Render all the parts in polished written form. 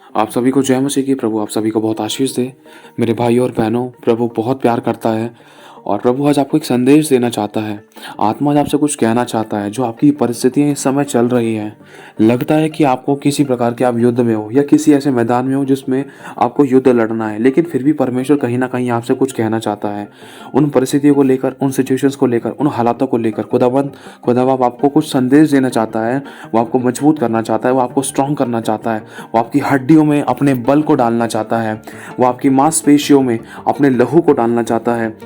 आप सभी को जय मसीह की। प्रभु आप सभी को बहुत आशीष दे। मेरे भाई और बहनों, प्रभु बहुत प्यार करता है और प्रभु आज आपको एक संदेश देना चाहता है। आत्मा आज आपसे कुछ कहना चाहता है। जो आपकी परिस्थितियां इस समय चल रही हैं, लगता है कि आपको किसी प्रकार के आप युद्ध में हो या किसी ऐसे मैदान में हो जिसमें आपको युद्ध लड़ना है, लेकिन फिर भी परमेश्वर कहीं ना कहीं आपसे कुछ कहना चाहता है। उन परिस्थितियों को लेकर, उन सिचुएशंस को लेकर, उन हालातों को लेकर खुदावंद आपको कुछ संदेश देना चाहता है। वो आपको मजबूत करना चाहता है, वो आपको स्ट्रांग करना चाहता है, वो आपकी हड्डियों में अपने बल को डालना चाहता है, वो आपकी मांसपेशियों में अपने लहू को डालना चाहता है,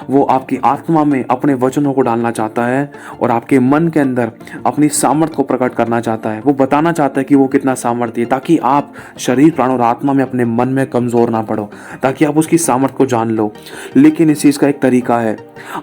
वो आपकी आत्मा में अपने वचनों को डालना चाहता है और आपके मन के अंदर अपनी सामर्थ को प्रकट करना चाहता है। वो बताना चाहता है कि वो कितना सामर्थ्य है, ताकि आप शरीर, प्राण और आत्मा में अपने मन में कमजोर ना पड़ो, ताकि आप उसकी सामर्थ को जान लो। लेकिन इस चीज़ का एक तरीका है।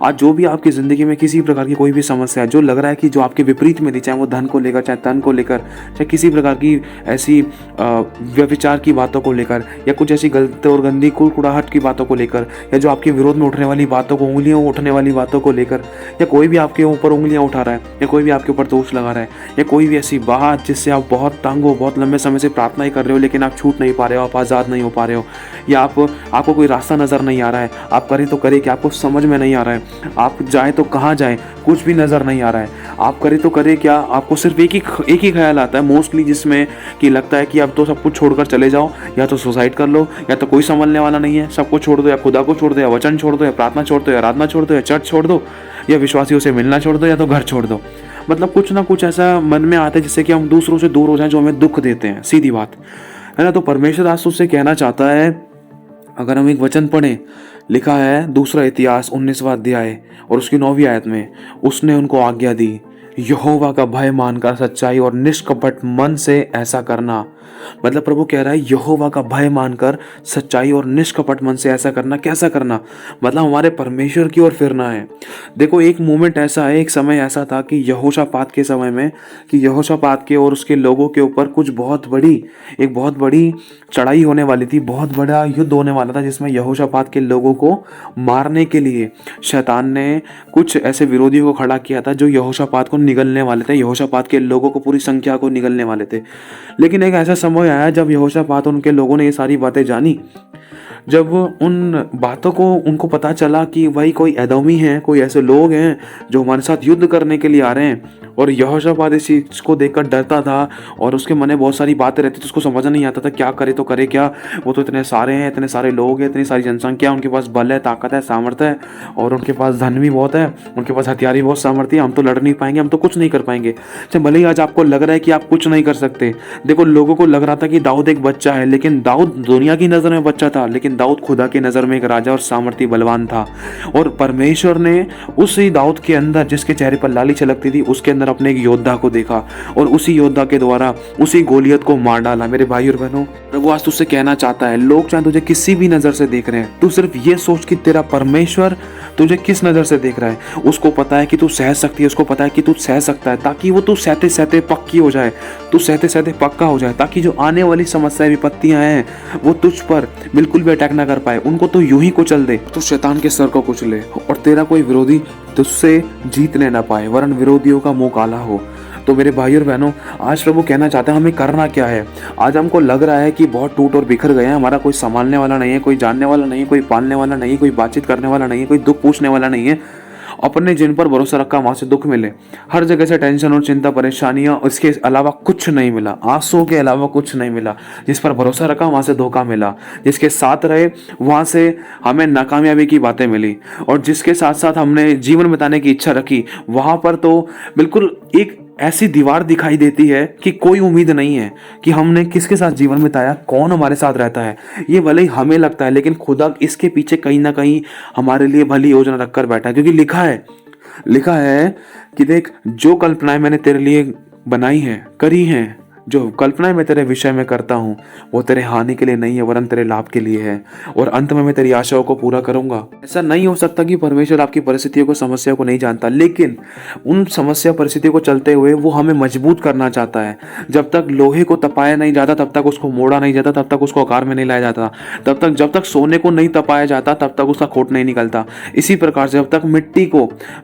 आज जो भी आपकी ज़िंदगी में किसी प्रकार की कोई भी समस्या है, जो लग रहा है कि जो आपके विपरीत में थी, चाहे वो धन को लेकर, चाहे तन को लेकर, चाहे किसी प्रकार की ऐसी व्यभिचार की बातों को लेकर, या कुछ ऐसी गलत और गंदी कुड़कुड़ाहट की बातों को लेकर, या जो आपके विरोध में उठने वाली बातों को, उंगलियों उठने वाली बातों को लेकर, या कोई भी आपके ऊपर उंगलियां उठा रहा है, या कोई भी आपके ऊपर दोष लगा रहा है, या कोई भी ऐसी बात जिससे आप बहुत तंग हो, बहुत लंबे समय से प्रार्थना ही कर रहे हो लेकिन आप छूट नहीं पा रहे हो, आप आज़ाद नहीं हो पा रहे हो, या आपको कोई रास्ता नज़र नहीं आ रहा है, आप करें तो करें कि आपको समझ में नहीं आ रहा है, आप जाए तो कहाँ जाए, कुछ भी नज़र नहीं आ रहा है, आप करें तो करें क्या, आपको सिर्फ एक ही ख्याल आता है मोस्टली, जिसमें कि लगता है कि अब तो सब कुछ छोड़कर चले जाओ, या तो सुसाइड कर लो, या तो कोई संभलने वाला नहीं है, सब कुछ छोड़ दो, या खुदा को छोड़ दो, या वचन छोड़ दो, या प्रार्थना छोड़ दो, या आराधना छोड़ दो, या चर्च छोड़ दो, या विश्वासियों से मिलना छोड़ दो, या तो घर छोड़ दो। मतलब कुछ ना कुछ ऐसा मन में आता है जिससे कि हम दूसरों से दूर हो जाएं, जो हमें दुख देते हैं। सीधी बात है ना। तो परमेश्वर आज उससे कहना चाहता है, अगर हम एक वचन पढ़ें, लिखा है दूसरा इतिहास 19वां अध्याय और उसकी 9वीं आयत में, उसने उनको आज्ञा दी, यहोवा का भय मानकर सच्चाई और निष्कपट मन से ऐसा करना। मतलब प्रभु कह रहा है यहोवा का भय मानकर सच्चाई और निष्कपट मन से ऐसा करना। कैसा करना? मतलब हमारे परमेश्वर की ओर फिरना है। देखो, एक मोमेंट ऐसा है, एक समय ऐसा था कि यहोशापात के समय में, कि यहोशापात के और उसके लोगों के ऊपर कुछ बहुत बड़ी चढ़ाई होने वाली थी, बहुत बड़ा युद्ध होने वाला था, जिसमें यहोशापात के लोगों को मारने के लिए शैतान ने कुछ ऐसे विरोधियों को खड़ा किया था जो यहोशापात को निगलने वाले थे, यहोशापात के लोगों को, पूरी संख्या को निगलने वाले थे। लेकिन एक ऐसा समय आया जब यहोशापात, उनके लोगों ने ये सारी बातें जानी, जब उन बातों को उनको पता चला कि भाई कोई एदोमी है, कोई ऐसे लोग हैं जो हमारे साथ युद्ध करने के लिए आ रहे हैं, और यहोशापात इस चीज़ को देखकर डरता था और उसके मन में बहुत सारी बातें रहती थी, उसको समझ नहीं आता था क्या करे तो करे क्या। वो तो इतने सारे हैं, इतने सारे लोग हैं, इतनी सारी जनसंख्या, उनके पास बल है, ताकत है, सामर्थ्य है, और उनके पास धन भी बहुत है, उनके पास हथियार भी बहुत सामर्थ्य है, हम तो लड़ नहीं पाएंगे, हम तो कुछ नहीं कर पाएंगे। चाहे भले ही आज आपको लग रहा है कि आप कुछ नहीं कर सकते। देखो, लोगों को लग रहा था कि दाऊद एक बच्चा है, लेकिन दाऊद दुनिया की नज़र में बच्चा था, लेकिन दाऊद खुदा की नज़र में एक राजा और सामर्थ्य बलवान था। और परमेश्वर ने उसी दाऊद के अंदर, जिसके चेहरे पर लाली छलकती थी, उसके अंदर अपने एक योद्धा को देखा और उसी योद्धा के द्वारा उसी गोलियत को मार डाला। मेरे भाई और बहनों, प्रभु आज तुझसे कहना चाहता है, लोग चाहे तुझे किसी भी नजर से देख रहे हैं, तू सिर्फ ये सोच कि तेरा परमेश्वर तुझे किस नजर से देख रहा है। उसको पता है कि तू सह सकती है, उसको पता है कि तू सह सकता है, ताकि वो तू सहते सहते पक्की हो जाए, तू सहते सहते पक्का हो जाए, ताकि जो आने वाली समस्याएं, विपत्तियां हैं, वो तुझ पर बिल्कुल भी अटैक ना कर पाए, उनको तो यूं ही कुचल दे, तो शैतान के सर को कुचले और तेरा कोई विरोधी तुझसे जीतने ना पाए, वरन विरोधियों का मुंह काला हो। तो मेरे भाई और बहनों, आज प्रभु कहना चाहते हैं हमें करना क्या है। आज हमको लग रहा है कि बहुत टूट और बिखर गए हैं, हमारा कोई संभालने वाला नहीं है, कोई जानने वाला नहीं है, कोई पालने वाला नहीं है, कोई बातचीत करने वाला नहीं है, कोई दुख पूछने वाला नहीं है। अपने जिन पर भरोसा रखा वहां से दुख मिले, हर जगह से टेंशन और चिंता, परेशानियां, इसके अलावा कुछ नहीं मिला, आंसू के अलावा कुछ नहीं मिला। जिस पर भरोसा रखा वहां से धोखा मिला, जिसके साथ रहे वहां से हमें नाकामयाबी की बातें मिली, और जिसके साथ साथ हमने जीवन बिताने की इच्छा रखी, वहां पर तो बिल्कुल एक ऐसी दीवार दिखाई देती है कि कोई उम्मीद नहीं है कि हमने किसके साथ जीवन बिताया, कौन हमारे साथ रहता है। ये भले ही हमें लगता है, लेकिन खुदा इसके पीछे कहीं ना कहीं हमारे लिए भली योजना रखकर बैठा है, क्योंकि लिखा है कि देख, जो कल्पनाएं मैंने तेरे लिए बनाई हैं, करी हैं, जो कल्पनाएं मैं तेरे विषय में करता हूँ, वो तेरे हानि के लिए नहीं है, वरन तेरे लाभ के लिए है, और अंत में मैं तेरी आशाओं को पूरा करूंगा। ऐसा नहीं हो सकता कि परमेश्वर आपकी परिस्थितियों को, समस्याओं को नहीं जानता, लेकिन उन समस्या परिस्थितियों को चलते हुए वो हमें मजबूत करना चाहता है। जब तक लोहे को तपाया नहीं जाता, तब तक उसको मोड़ा नहीं जाता, तब तक उसको आकार में नहीं लाया जाता, जब तक सोने को नहीं तपाया जाता, तब तक उसका खोट नहीं निकलता। इसी प्रकार से जब तक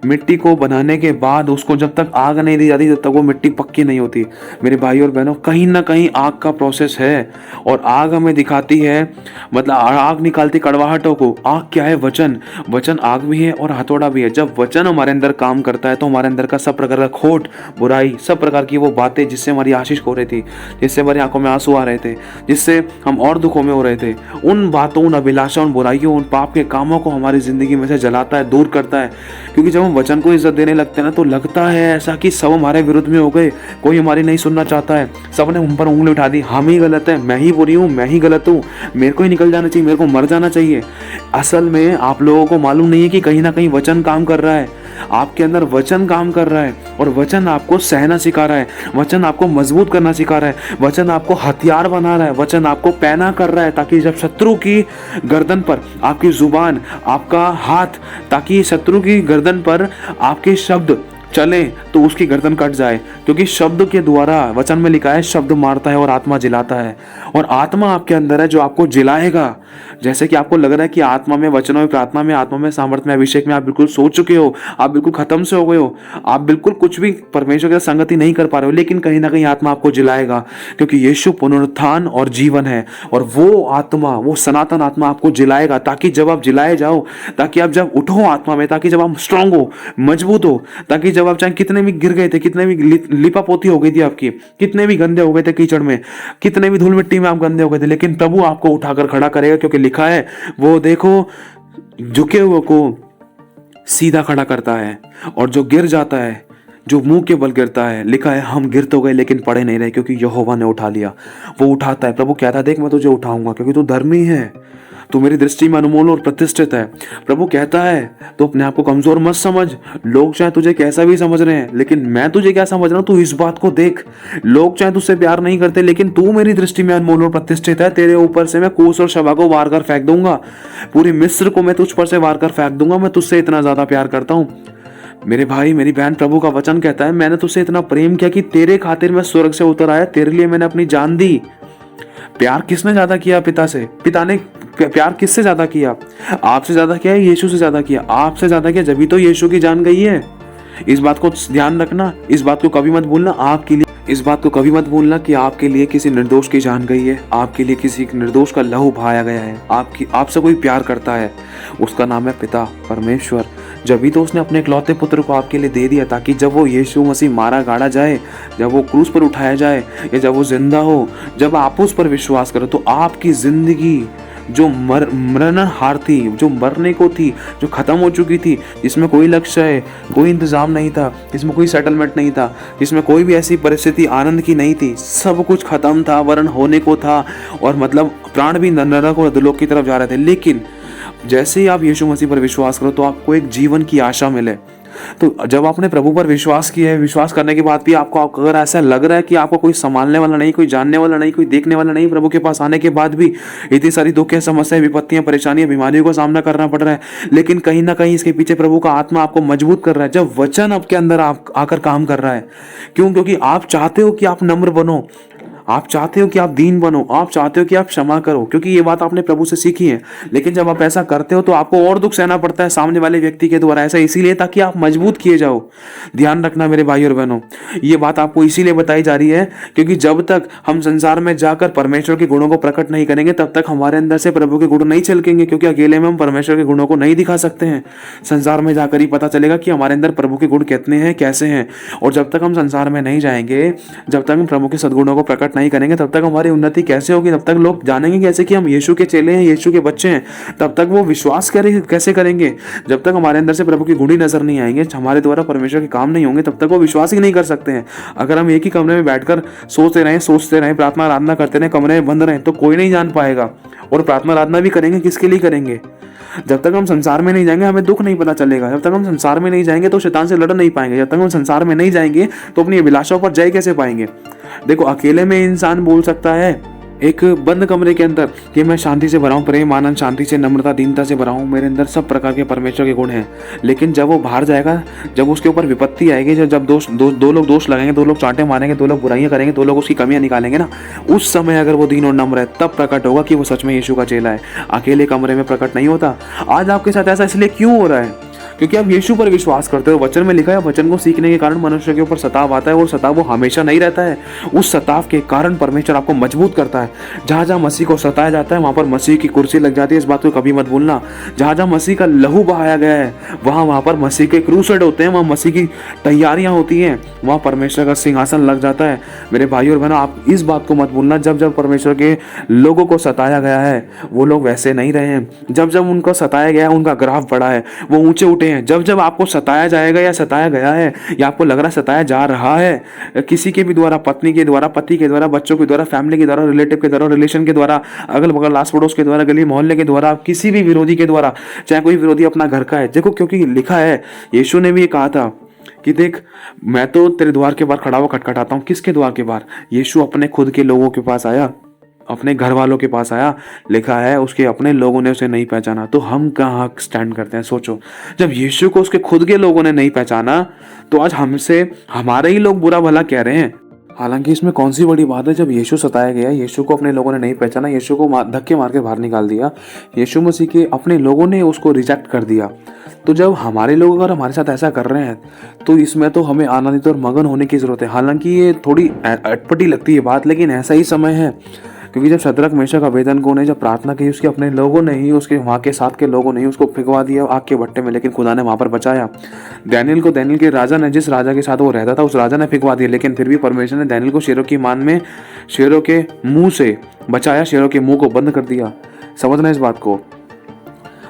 मिट्टी को बनाने के बाद उसको जब तक आग नहीं दी जाती, तब तक वो मिट्टी पक्की नहीं होती। मेरे भाई और बहनों, बहनों, कहीं ना कहीं आग का प्रोसेस है। और आग हमें दिखाती है, मतलब आग निकालती कड़वाहटों को। आग क्या है? वचन। वचन आग भी है और हथौड़ा भी है। जब वचन हमारे अंदर काम करता है तो हमारे अंदर का सब प्रकार का खोट, बुराई, सब प्रकार की वो बातें जिससे हमारी आशीष हो रही थी, जिससे हमारी आंखों में आंसू आ रहे थे, जिससे हम और दुखों में हो रहे थे, उन बातों, उन अभिलाषा, उन बुराइयों, उन पाप के कामों को हमारी जिंदगी में से जलाता है, दूर करता है। क्योंकि जब हम वचन को इज्जत देने लगते हैं ना, तो लगता है ऐसा कि सब हमारे विरुद्ध में हो गए, कोई हमारी नहीं सुनना चाहता है, सबने हम पर उंगली उठा दी, हम ही गलत है, मैं ही बुरी हूँ, मैं ही गलत हूँ, मेरे को ही निकल जाना चाहिए, मेरे को मर जाना चाहिए। असल में आप लोगों को मालूम नहीं है कि कहीं ना कहीं वचन काम कर रहा है, आपके अंदर वचन काम कर रहा है। और वचन आपको सहना सिखा रहा है, वचन आपको मजबूत करना सिखा रहा है, वचन आपको हथियार बना रहा है, वचन आपको पैना कर रहा है, ताकि जब शत्रु की गर्दन पर आपकी जुबान, आपका हाथ, ताकि शत्रु की गर्दन पर आपके शब्द चले तो उसकी गर्दन कट जाए। क्योंकि शब्द के द्वारा, वचन में लिखा है, शब्द मारता है और आत्मा जिलाता है। और आत्मा आपके अंदर है जो आपको जिलाएगा। जैसे कि आपको लग रहा है कि आत्मा में, वचनों में, प्रार्थना में, आत्मा में, सामर्थ्य में, अभिषेक में आप बिल्कुल सो चुके हो, आप बिल्कुल खत्म से हो गए हो, आप बिल्कुल कुछ भी परमेश्वर के साथ संगति नहीं कर पा रहे हो, लेकिन कहीं ना कहीं आत्मा आपको जिलाएगा। क्योंकि यीशु पुनरुत्थान और जीवन है, और वो आत्मा, वो सनातन आत्मा आपको जिलाएगा, ताकि जब आप जिलाए जाओ, ताकि आप जब उठो आत्मा में, ताकि जब आप स्ट्रांग हो, मजबूत हो, ताकि जब आप चाहे कितने भी गिर गए थे, कितने भी लिपापोती हो गई थी आपकी, कितने भी गंदे हो गए थे कीचड़ में, कितने भी धूल मिट्टी में आप गंदे हो गए थे, लेकिन प्रभु आपको उठाकर खड़ा करेगा। क्योंकि लिखा है, वो देखो झुके हुए को सीधा खड़ा करता है, और जो गिर जाता है, जो मुंह के बल गिरता है, लिखा है हम गिर तो गए लेकिन पड़े नहीं रहे, क्योंकि यहोवा ने उठा लिया। वो उठाता है। प्रभु कहता है, देख मैं तुझे उठाऊंगा, क्योंकि तू धर्मी है, तू मेरी दृष्टि में अनमोल और प्रतिष्ठित है। प्रभु कहता है, तो अपने आप को कमजोर मत समझ। लोग चाहे तुझे कैसा भी समझ रहे हैं, लेकिन मैं तुझे क्या समझ रहा हूं, तू इस बात को देख। लोग चाहे तुझसे प्यार नहीं करते, लेकिन तू मेरी दृष्टि में अनमोल और प्रतिष्ठित है। तेरे ऊपर से मैं कूश और शवा को वार कर फेंक दूंगा, पूरी मिस्र को मैं तुझ पर से वार कर फेंक दूंगा। मैं तुझसे इतना ज्यादा प्यार करता हूं। मेरे भाई, मेरी बहन, प्रभु का वचन कहता है, मैंने तुझसे इतना प्रेम किया कि तेरे खातिर मैं स्वर्ग से उतर आया, तेरे लिए मैंने अपनी जान दी। प्यार किसने ज्यादा किया? पिता से। पिता ने प्यार किससे ज्यादा किया? आपसे ज्यादा किया, यीशु से ज्यादा किया? आपसे ज्यादा किया, जब भी तो यीशु की जान गई है। इस बात को ध्यान रखना, इस बात को कभी मत भूलना। आपके लिए इस बात को कभी मत भूलना कि आपके लिए किसी निर्दोष की जान गई है, आपके लिए किसी निर्दोष का लहू बहाया गया है। आपसे कोई प्यार करता है, उसका नाम है पिता परमेश्वर। जब भी तो उसने अपने इकलौते पुत्र को आपके लिए दे दिया, ताकि जब वो यीशु मसीह मारा गाड़ा जाए, जब वो क्रूस पर उठाया जाए, या जब वो जिंदा हो, जब आप उस पर विश्वास करो, तो आपकी जिंदगी जो मरण हार थी, जो मरने को थी, जो खत्म हो चुकी थी, जिसमें कोई लक्ष्य है, कोई इंतजाम नहीं था, जिसमें कोई सेटलमेंट नहीं था, जिसमें कोई भी ऐसी परिस्थिति आनंद की नहीं थी, सब कुछ खत्म था, वर्ण होने को था, और मतलब प्राण भी नरक और अधोलोक की तरफ जा रहे थे। लेकिन जैसे ही आप यीशु मसीह पर विश्वास करो, तो आपको एक जीवन की आशा मिले। तो जब आपने प्रभु पर विश्वास किया है, विश्वास करने के बाद भी आपको अगर ऐसा लग रहा है कि आपको कोई संभालने वाला नहीं, कोई जानने वाला नहीं, कोई देखने वाला नहीं, प्रभु के पास आने के बाद भी इतनी सारी दुख, समस्याएं, विपत्तियां, परेशानियां, बीमारियों का सामना करना पड़ रहा है, लेकिन कहीं ना कहीं इसके पीछे प्रभु का आत्मा आपको मजबूत कर रहा है। जब वचन आपके अंदर आकर काम कर रहा है, क्यों? क्योंकि आप चाहते हो कि आप नम्र बनो, आप चाहते हो कि आप दीन बनो, आप चाहते हो कि आप क्षमा करो, क्योंकि ये बात आपने प्रभु से सीखी है। लेकिन जब आप ऐसा करते हो, तो आपको और दुख सहना पड़ता है सामने वाले व्यक्ति के द्वारा। ऐसा इसीलिए ताकि आप मजबूत किए जाओ। ध्यान रखना मेरे भाई और बहनों, ये बात आपको इसीलिए बताई जा रही है, क्योंकि जब तक हम संसार में जाकर परमेश्वर के गुणों को प्रकट नहीं करेंगे, तब तक हमारे अंदर से प्रभु के गुण नहीं छलकेंगे। क्योंकि अकेले में हम परमेश्वर के गुणों को नहीं दिखा सकते हैं। संसार में जाकर ही पता चलेगा कि हमारे अंदर प्रभु के गुण कितने हैं, कैसे हैं। और जब तक हम संसार में नहीं जाएंगे, जब तक हम प्रभु के सद्गुणों को प्रकट नहीं करेंगे, तब तक हमारी उन्नति कैसे होगी? तब तक लोग जानेंगे कैसे कि हम यीशु के चेले हैं, यीशु के बच्चे हैं? तब तक वो विश्वास कैसे करेंगे? जब तक हमारे अंदर से प्रभु के गुण ही नजर नहीं आएंगे, हमारे द्वारा परमेश्वर के काम नहीं होंगे, तब तक वो विश्वास ही नहीं कर सकते हैं। अगर हम एक ही कमरे में बैठकर सोचते रहें, प्रार्थना आराधना करते रहें, कमरे में बंद रहें, तो कोई नहीं जान पाएगा। और प्रार्थना आराधना भी करेंगे, किसके लिए करेंगे? जब तक हम संसार में नहीं जाएंगे, हमें दुख नहीं पता चलेगा। जब तक हम संसार में नहीं जाएंगे, तो शैतान से लड़ नहीं पाएंगे। जब तक हम संसार में नहीं जाएंगे, तो अपनी अभिलाषाओं पर जय कैसे पाएंगे? देखो, अकेले में इंसान बोल सकता है एक बंद कमरे के अंदर कि मैं शांति से भरा हूं, प्रेम, आनंद, शांति से, नम्रता, दीनता से भरा हूं, मेरे अंदर सब प्रकार के परमेश्वर के गुण हैं। लेकिन जब वो बाहर जाएगा, जब उसके ऊपर विपत्ति आएगी, जब दो लोग दोष लगाएंगे, दो लोग चांटे मारेंगे, दो लोग बुराइयां करेंगे, दो लोग उसकी कमियां निकालेंगे ना, उस समय अगर वो दीन और नम्र है, तब प्रकट होगा कि वो सच में यीशु का चेला है। अकेले कमरे में प्रकट नहीं होता। आज आपके साथ ऐसा इसलिए क्यों हो रहा है? क्योंकि आप यीशु पर विश्वास करते हो। वचन में लिखा है वचन को सीखने के कारण मनुष्य के ऊपर सताव आता है, और सताव वो हमेशा नहीं रहता है। उस सताव के कारण परमेश्वर आपको मजबूत करता है। जहाँ जहाँ मसीह को सताया जाता है वहाँ पर मसीह की कुर्सी लग जाती है, इस बात को कभी मत भूलना। जहाँ जहाँ मसीह का लहू बहाया गया है वहाँ पर मसीह के क्रूसेड होते हैं, वहाँ मसीह की तैयारियाँ होती हैं, वहाँ परमेश्वर का सिंहासन लग जाता है। मेरे भाई और बहनों, आप इस बात को मत भूलना, जब जब परमेश्वर के लोगों को सताया गया है वो लोग वैसे नहीं रहे हैं। जब जब उनको सताया गया है उनका ग्राफ बढ़ा है, वो ऊंचे उठे हैं। जब जब आपको सताया जाएगा या सताया गया है या आपको लग रहा है सताया जा रहा है किसी के भी द्वारा, पत्नी के द्वारा, पति के द्वारा, बच्चों के द्वारा, फैमिली के द्वारा, रिलेटिव के द्वारा, रिलेशन के द्वारा, अगल बगल आस पड़ोस के द्वारा, गली मोहल्ले के द्वारा, किसी भी विरोधी के द्वारा, चाहे कोई विरोधी अपना घर का है, देखो क्योंकि लिखा है, यीशु ने भी ये कहा था कि देख मैं तो तेरे द्वार के बाहर खड़ा हुआ खटखटाता हूँ। किसके द्वार के बाहर? यीशु अपने खुद के लोगों के पास आया, अपने घर वालों के पास आया। लिखा है उसके अपने लोगों ने उसे नहीं पहचाना। तो हम कहाँ स्टैंड करते हैं? सोचो, जब यीशु को उसके खुद के लोगों ने नहीं पहचाना तो आज हमसे हमारे ही लोग बुरा भला कह रहे हैं। हालांकि इसमें कौन सी बड़ी बात है? जब यीशु सताया गया, यीशु को अपने लोगों ने नहीं पहचाना, यीशु को धक्के मार के बाहर निकाल दिया, यीशु मसीह के अपने लोगों ने उसको रिजेक्ट कर दिया। तो जब हमारे लोग अगर हमारे साथ ऐसा कर रहे हैं तो इसमें तो हमें आनंदित और मगन होने की ज़रूरत है। हालांकि ये थोड़ी अटपटी लगती है बात, लेकिन ऐसा ही समय है। क्योंकि जब शद्रक मेशक अबेदनगो ने जब प्रार्थना की, उसके अपने लोगों ने ही, उसके वहाँ के साथ के लोगों ने ही उसको फिकवा दिया आग के भट्टे में, लेकिन खुदा ने वहाँ पर बचाया। दानियल के राजा ने, जिस राजा के साथ वो रहता था, उस राजा ने फिकवा दिया, लेकिन फिर भी परमेश्वर ने दानियल को शेरों की मान में शेरों के मुंह से बचाया, शेरों के मुंह को बंद कर दिया। समझना इस बात को।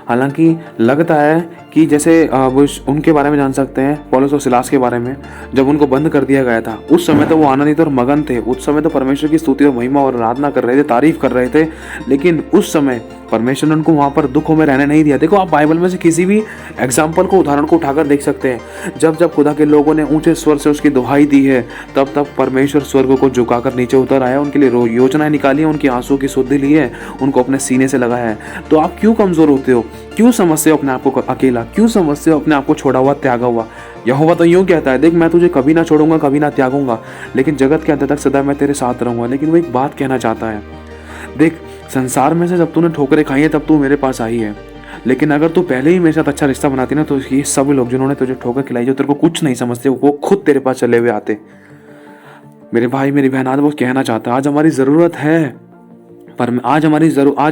हालांकि लगता है कि जैसे वो उनके बारे में जान सकते हैं, पौलुस और सिलास के बारे में, जब उनको बंद कर दिया गया था उस समय तो वो आनंदित और मगन थे। उस समय तो परमेश्वर की स्तुति और महिमा और आराधना कर रहे थे, तारीफ कर रहे थे। लेकिन उस समय परमेश्वर ने उनको वहाँ पर दुखों में रहने नहीं दिया। देखो, आप बाइबल में से किसी भी एग्जाम्पल को, उदाहरण को उठाकर देख सकते हैं। जब जब खुदा के लोगों ने ऊंचे स्वर से उसकी दुहाई दी है, तब तब परमेश्वर स्वर्ग को झुकाकर नीचे उतर आया, उनके लिए योजनाएं निकाली, उनकी आंसू की सुधि ली है, उनको अपने सीने से लगाया है। तो आप क्यों कमजोर होते हो? क्यों समझते हो अपने आप को अकेला? क्यों समझते हो अपने आप को छोड़ा हुआ, त्यागा हुआ? यहोवा तो यूं कहता है, देख मैं तुझे कभी ना छोड़ूंगा, कभी ना त्यागूंगा, लेकिन जगत के अंत तक सदा मैं तेरे साथ रहूंगा। लेकिन वो एक बात कहना चाहता है, देख संसार में से जब तूने ठोकरें खाई है तब तू मेरे पास आई है, लेकिन अगर तू पहले ही मेरे साथ अच्छा रिश्ता बनाती ना, तो ये सब लोग जिन्होंने तुझे ठोकर खिलाई, जो तेरे को कुछ नहीं समझते, वो खुद तेरे पास चले हुए आते। मेरे भाई मेरी बहन, आज वो कहना चाहता है, आज हमारी ज़रूरत है, पर आज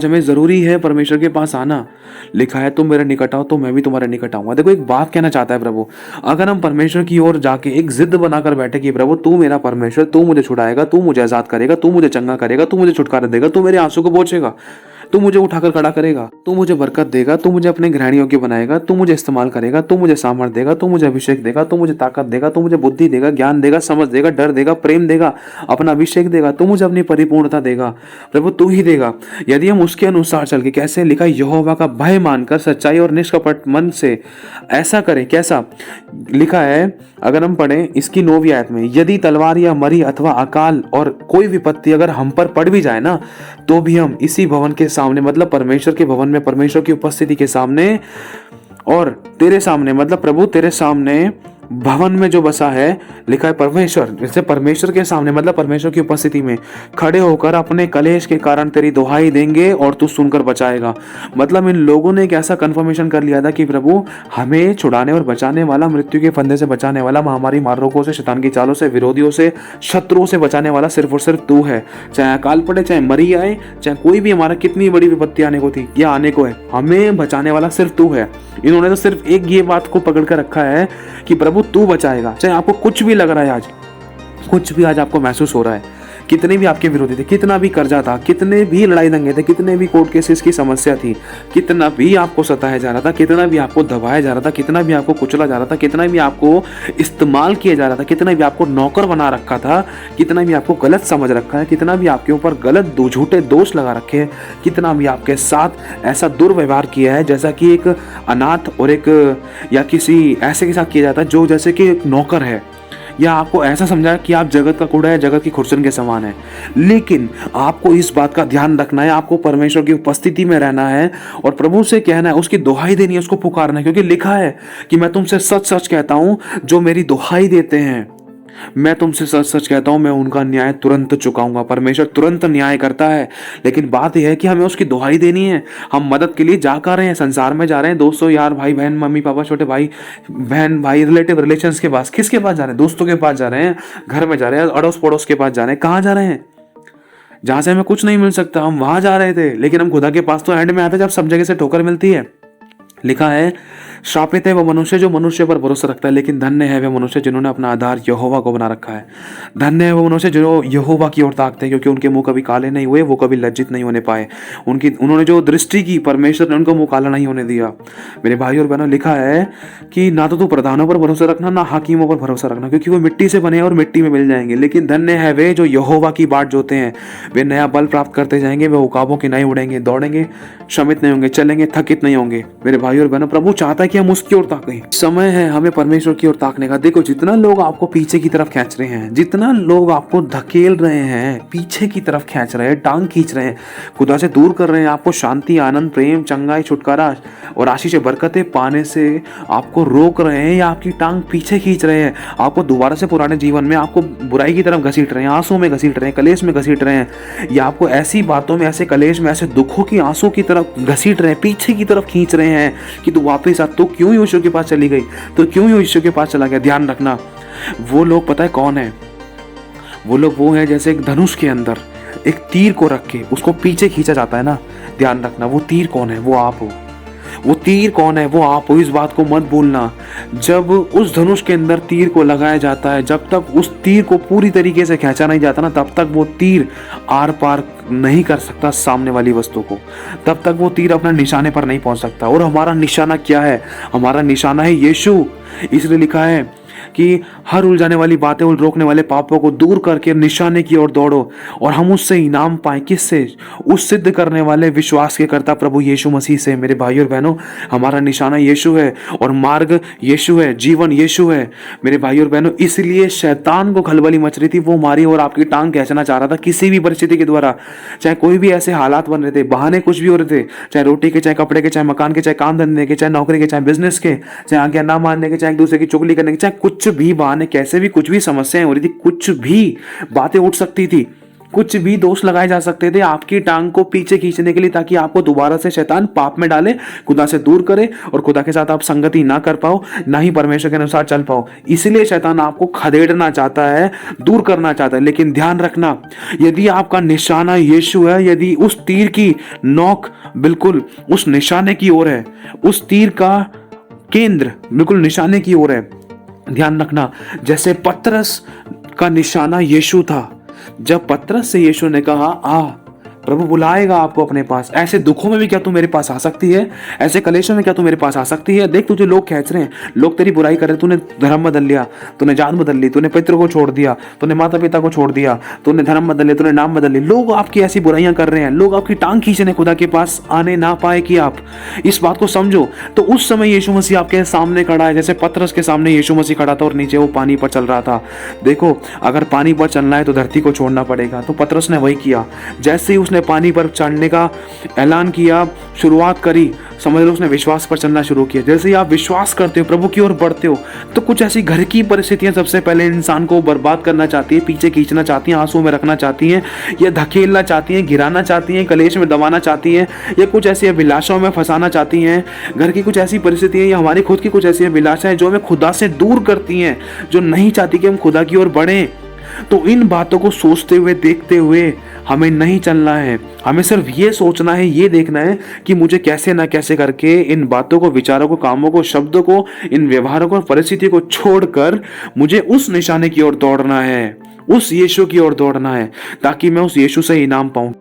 हमें ज़रूरी है परमेश्वर के पास आना। लिखा है तुम मेरे निकट आओ तो मैं भी तुम्हारे निकट आऊंगा। देखो, एक बात कहना चाहता है प्रभु, अगर हम परमेश्वर की ओर जाके एक जिद बनाकर बैठे कि प्रभु तू मेरा परमेश्वर, तू मुझे छुड़ाएगा, तू मुझे आजाद करेगा, तू मुझे चंगा करेगा, तू मुझे छुटकारा देगा, तू मेरे आंसू को पोंछेगा, तू मुझे उठाकर खड़ा करेगा, तू मुझे बरकत देगा, तू मुझे अपने ग्रहण योग्य बनाएगा, तू मुझे इस्तेमाल करेगा, तू मुझे सामर्थ देगा, तू मुझे अभिषेक देगा, तू मुझे ताकत देगा, तू मुझे बुद्धि देगा, ज्ञान देगा, समझ देगा, डर देगा, प्रेम देगा, अपना अभिषेक देगा, तू मुझे अपनी परिपूर्णता देगा। प्रभु तू ही देगा, यदि हम उसके अनुसार चल के, कैसे लिखा, यहोवा का भय मानकर सच्चाई और निष्कपट मन से ऐसा करें। कैसा लिखा है? अगर हम पढ़ें इसकी 9वीं आयत में, यदि तलवार या मरी अथवा अकाल और कोई विपत्ति अगर हम पर पड़ भी जाए ना, तो भी हम इसी भवन के सामने, मतलब परमेश्वर के भवन में, परमेश्वर की उपस्थिति के सामने, और तेरे सामने, मतलब प्रभु तेरे सामने भवन में जो बसा है, लिखा है परमेश्वर, जैसे परमेश्वर के सामने मतलब परमेश्वर की उपस्थिति में खड़े होकर अपने कलेश के कारण तेरी दुहाई देंगे और तू सुनकर बचाएगा। मतलब इन लोगों ने एक ऐसा कंफर्मेशन कर लिया था कि प्रभु हमें छुड़ाने और बचाने वाला, मृत्यु के फंदे से बचाने वाला, महामारी, मार रोगों से, शैतान की चालों से, विरोधियों से, शत्रुओं से बचाने वाला सिर्फ और सिर्फ तू है। चाहे अकाल पड़े, चाहे मरी आए, चाहे कोई भी हमारा कितनी बड़ी विपत्ति आने को थी या आने को है, हमें बचाने वाला सिर्फ तू है। इन्होंने तो सिर्फ एक ये बात को पकड़ कर रखा है कि प्रभु तू बचाएगा। चाहे आपको कुछ भी लग रहा है, आज कुछ भी आज आपको महसूस हो रहा है, कितने भी आपके विरोधी थे, कितना भी कर्जा था, कितने भी लड़ाई दंगे थे, कितने भी कोर्ट केसेस की समस्या थी, कितना भी आपको सताया जा रहा था, कितना भी आपको दबाया जा रहा था, कितना भी आपको कुचला जा रहा था, कितना भी आपको इस्तेमाल किया जा रहा था, कितना भी आपको नौकर बना रखा था, कितना भी आपको गलत समझ रखा है, कितना भी आपके ऊपर गलत झूठे दोष लगा रखे हैं, कितना भी आपके साथ ऐसा दुर्व्यवहार किया है, जैसा कि एक अनाथ और एक या किसी ऐसे के साथ किया जाता है जो जैसे कि एक नौकर है, या आपको ऐसा समझा कि आप जगत का कूड़ा है, जगत की खुरचन के समान है। लेकिन आपको इस बात का ध्यान रखना है, आपको परमेश्वर की उपस्थिति में रहना है और प्रभु से कहना है, उसकी दुहाई देनी है, उसको पुकारना है। क्योंकि लिखा है कि मैं तुमसे सच सच कहता हूं, जो मेरी दुहाई देते हैं, मैं तुमसे सच सच कहता हूं, मैं उनका न्याय तुरंत चुकाऊंगा। परमेश्वर तुरंत न्याय करता है, लेकिन बात यह है कि हमें उसकी दुहाई देनी है। हम मदद के लिए जा कर रहे हैं, संसार में जा रहे हैं, दोस्तों, यार, भाई बहन, मम्मी पापा, छोटे भाई बहन, भाई, रिलेशंस के पास। किसके पास जा रहे हैं? दोस्तों के पास जा रहे हैं, घर में जा रहे हैं, अड़ोस पड़ोस के पास जा रहे हैं। कहाँ जा रहे हैं? जहां से हमें कुछ नहीं मिल सकता, हम वहां जा रहे थे। लेकिन हम खुदा के पास तो एंड में आते जब सब जगह से ठोकर मिलती है। लिखा है, श्रापित है वह मनुष्य जो मनुष्य पर भरोसा रखता है, लेकिन धन्य है वह मनुष्य जिन्होंने अपना आधार यहोवा को बना रखा है। धन्य है वह मनुष्य जो यहोवा की ओर ताकते हैं, क्योंकि उनके मुंह कभी काले नहीं हुए, वो कभी लज्जित नहीं होने पाए। उन्होंने जो दृष्टि की, परमेश्वर ने उनको मुंह काला नहीं होने दिया। मेरे भाई और बहनों, लिखा है कि ना तो तू प्रधानों पर भरोसा रखना, ना हाकिमों पर भरोसा रखना, क्योंकि वो मिट्टी से बने और मिट्टी में मिल जाएंगे। लेकिन धन्य है वे जो यहोवा की बाट जोते हैं, वे नया बल प्राप्त करते जाएंगे, वे उकाबों की नई उड़ेंगे, दौड़ेंगे, श्रमित नहीं होंगे, चलेंगे, थकित नहीं होंगे। मेरे भाई और बहनों, प्रभु चाहता है कि हम उसकी ओर ताकें। समय है हमें परमेश्वर की ओर ताकने का। देखो, जितना लोग आपको पीछे की तरफ खींच रहे हैं, जितना लोग आपको धकेल रहे हैं, पीछे की तरफ खींच रहे हैं, टांग खींच रहे हैं, खुदा से दूर कर रहे हैं, आपको शांति, आनंद, प्रेम, चंगाई, छुटकारा और आशीष बरकतें पाने से आपको रोक रहे हैं, या आपकी टांग पीछे खींच रहे हैं, आपको दोबारा से पुराने जीवन में, आपको बुराई की तरफ घसीट रहे हैं, आंसू में घसीट रहे हैं, कलेश में घसीट रहे हैं, या आपको ऐसी बातों में, ऐसे कलेश में, ऐसे दुखों की आंसू की तरफ घसीट रहे हैं, पीछे की तरफ खींच रहे हैं कि तू वापस आ, तो क्यों यीशु के पास चली गई, तो क्यों यीशु के पास चला गया। ध्यान रखना, वो लोग पता है कौन है? वो लोग वो है जैसे एक धनुष के अंदर एक तीर को रख के उसको पीछे खींचा जाता है ना। ध्यान रखना, वो तीर कौन है? वो आप हो। वो तीर कौन है? वो आप हो। इस बात को मत भूलना। जब उस धनुष के अंदर तीर को लगाया जाता है, जब तक उस तीर को पूरी तरीके से खींचा नहीं जाता ना, तब तक वो तीर आर पार नहीं कर सकता सामने वाली वस्तु को, तब तक वो तीर अपने निशाने पर नहीं पहुंच सकता। और हमारा निशाना क्या है? हमारा निशाना है यीशु। इसलिए लिखा है कि हर उलझाने वाली बातें, रोकने वाले पापों को दूर करके निशाने की ओर दौड़ो, और हम उससे इनाम पाएं। किससे? उस सिद्ध करने वाले, विश्वास के करता प्रभु यीशु मसीह से। मेरे भाई और बहनों, हमारा निशाना यीशु है, और मार्ग यीशु है, जीवन यीशु है। मेरे भाई और बहनों, इसलिए शैतान को खलबली मच रही थी, वो हमारी और आपकी टांग खींचना चाह रहा था किसी भी परिस्थिति के द्वारा। चाहे कोई भी ऐसे हालात बन रहे थे, बहाने कुछ भी हो रहे थे, चाहे रोटी के, चाहे कपड़े के, चाहे मकान के, चाहे काम धंधे के, चाहे नौकरी के, चाहे बिजनेस के, चाहे आज्ञा ना मानने के, चाहे एक दूसरे की चुगली करने के, चाहे कुछ भी बहाने, कैसे भी, कुछ भी समस्याएं हो रही थी, कुछ भी बातें उठ सकती थी, कुछ भी दोष लगाए जा सकते थे आपकी टांग को पीछे खींचने के लिए, ताकि आपको दोबारा से शैतान पाप में डाले, खुदा से दूर करे, और खुदा के साथ आप संगति ना कर पाओ, ना ही परमेश्वर के अनुसार चल पाओ। इसलिए शैतान आपको खदेड़ना चाहता है, दूर करना चाहता है। लेकिन ध्यान रखना, यदि आपका निशाना यीशु है, यदि उस तीर की नोक बिल्कुल उस निशाने की ओर है, उस तीर का केंद्र बिल्कुल निशाने की ओर है, ध्यान रखना, जैसे पतरस का निशाना यीशु था। जब पतरस से यीशु ने कहा, आ, प्रभु बुलाएगा आपको अपने पास, ऐसे दुखों में भी क्या तू मेरे पास आ सकती है? ऐसे कलेशों में क्या तू मेरे पास आ सकती है? देख, तुझे लोग खींच रहे हैं, लोग तेरी बुराई कर रहे हैं, तूने धर्म बदल लिया, तूने जान बदल ली, तूने पितरों को छोड़ दिया, तूने माता पिता को छोड़ दिया, तूने धर्म बदल लिया, तूने नाम बदल लिया, लोग आपकी ऐसी बुराइयां कर रहे हैं, लोग आपकी टांग खींचने खुदा के पास आने ना पाए कि आप इस बात को समझो। तो उस समय यीशु मसीह आपके सामने खड़ा है, जैसे पतरस के सामने यीशु मसीह खड़ा था और नीचे वो पानी पर चल रहा था। देखो, अगर पानी पर चलना है तो धरती को छोड़ना पड़ेगा, तो पतरस ने वही किया। जैसे ही उसने पानी पर चढ़ने का ऐलान किया, शुरुआत करी, समझ लो उसने विश्वास पर चलना शुरू किया। जैसे ही आप विश्वास करते हो, प्रभु की ओर बढ़ते हो, तो कुछ ऐसी घर की परिस्थितियां सबसे पहले इंसान को बर्बाद करना चाहती है, पीछे खींचना चाहती हैं, आंसू में रखना चाहती हैं, या धकेलना चाहती हैं, गिराना चाहती हैं, कलेश में दबाना चाहती हैं, या कुछ ऐसी अभिलाषाओं में फंसाना चाहती हैं। घर की कुछ ऐसी परिस्थितियां या हमारी खुद की कुछ ऐसी अभिलाषाएं जो हमें खुदा से दूर करती हैं, जो नहीं चाहती कि हम खुदा की ओर बढ़ें। तो इन बातों को सोचते हुए, देखते हुए हमें नहीं चलना है। हमें सिर्फ ये सोचना है, ये देखना है कि मुझे कैसे ना कैसे करके इन बातों को, विचारों को, कामों को, शब्दों को, इन व्यवहारों को, परिस्थिति को छोड़कर मुझे उस निशाने की ओर दौड़ना है, उस यीशु की ओर दौड़ना है, ताकि मैं उस यीशु से इनाम पाऊं।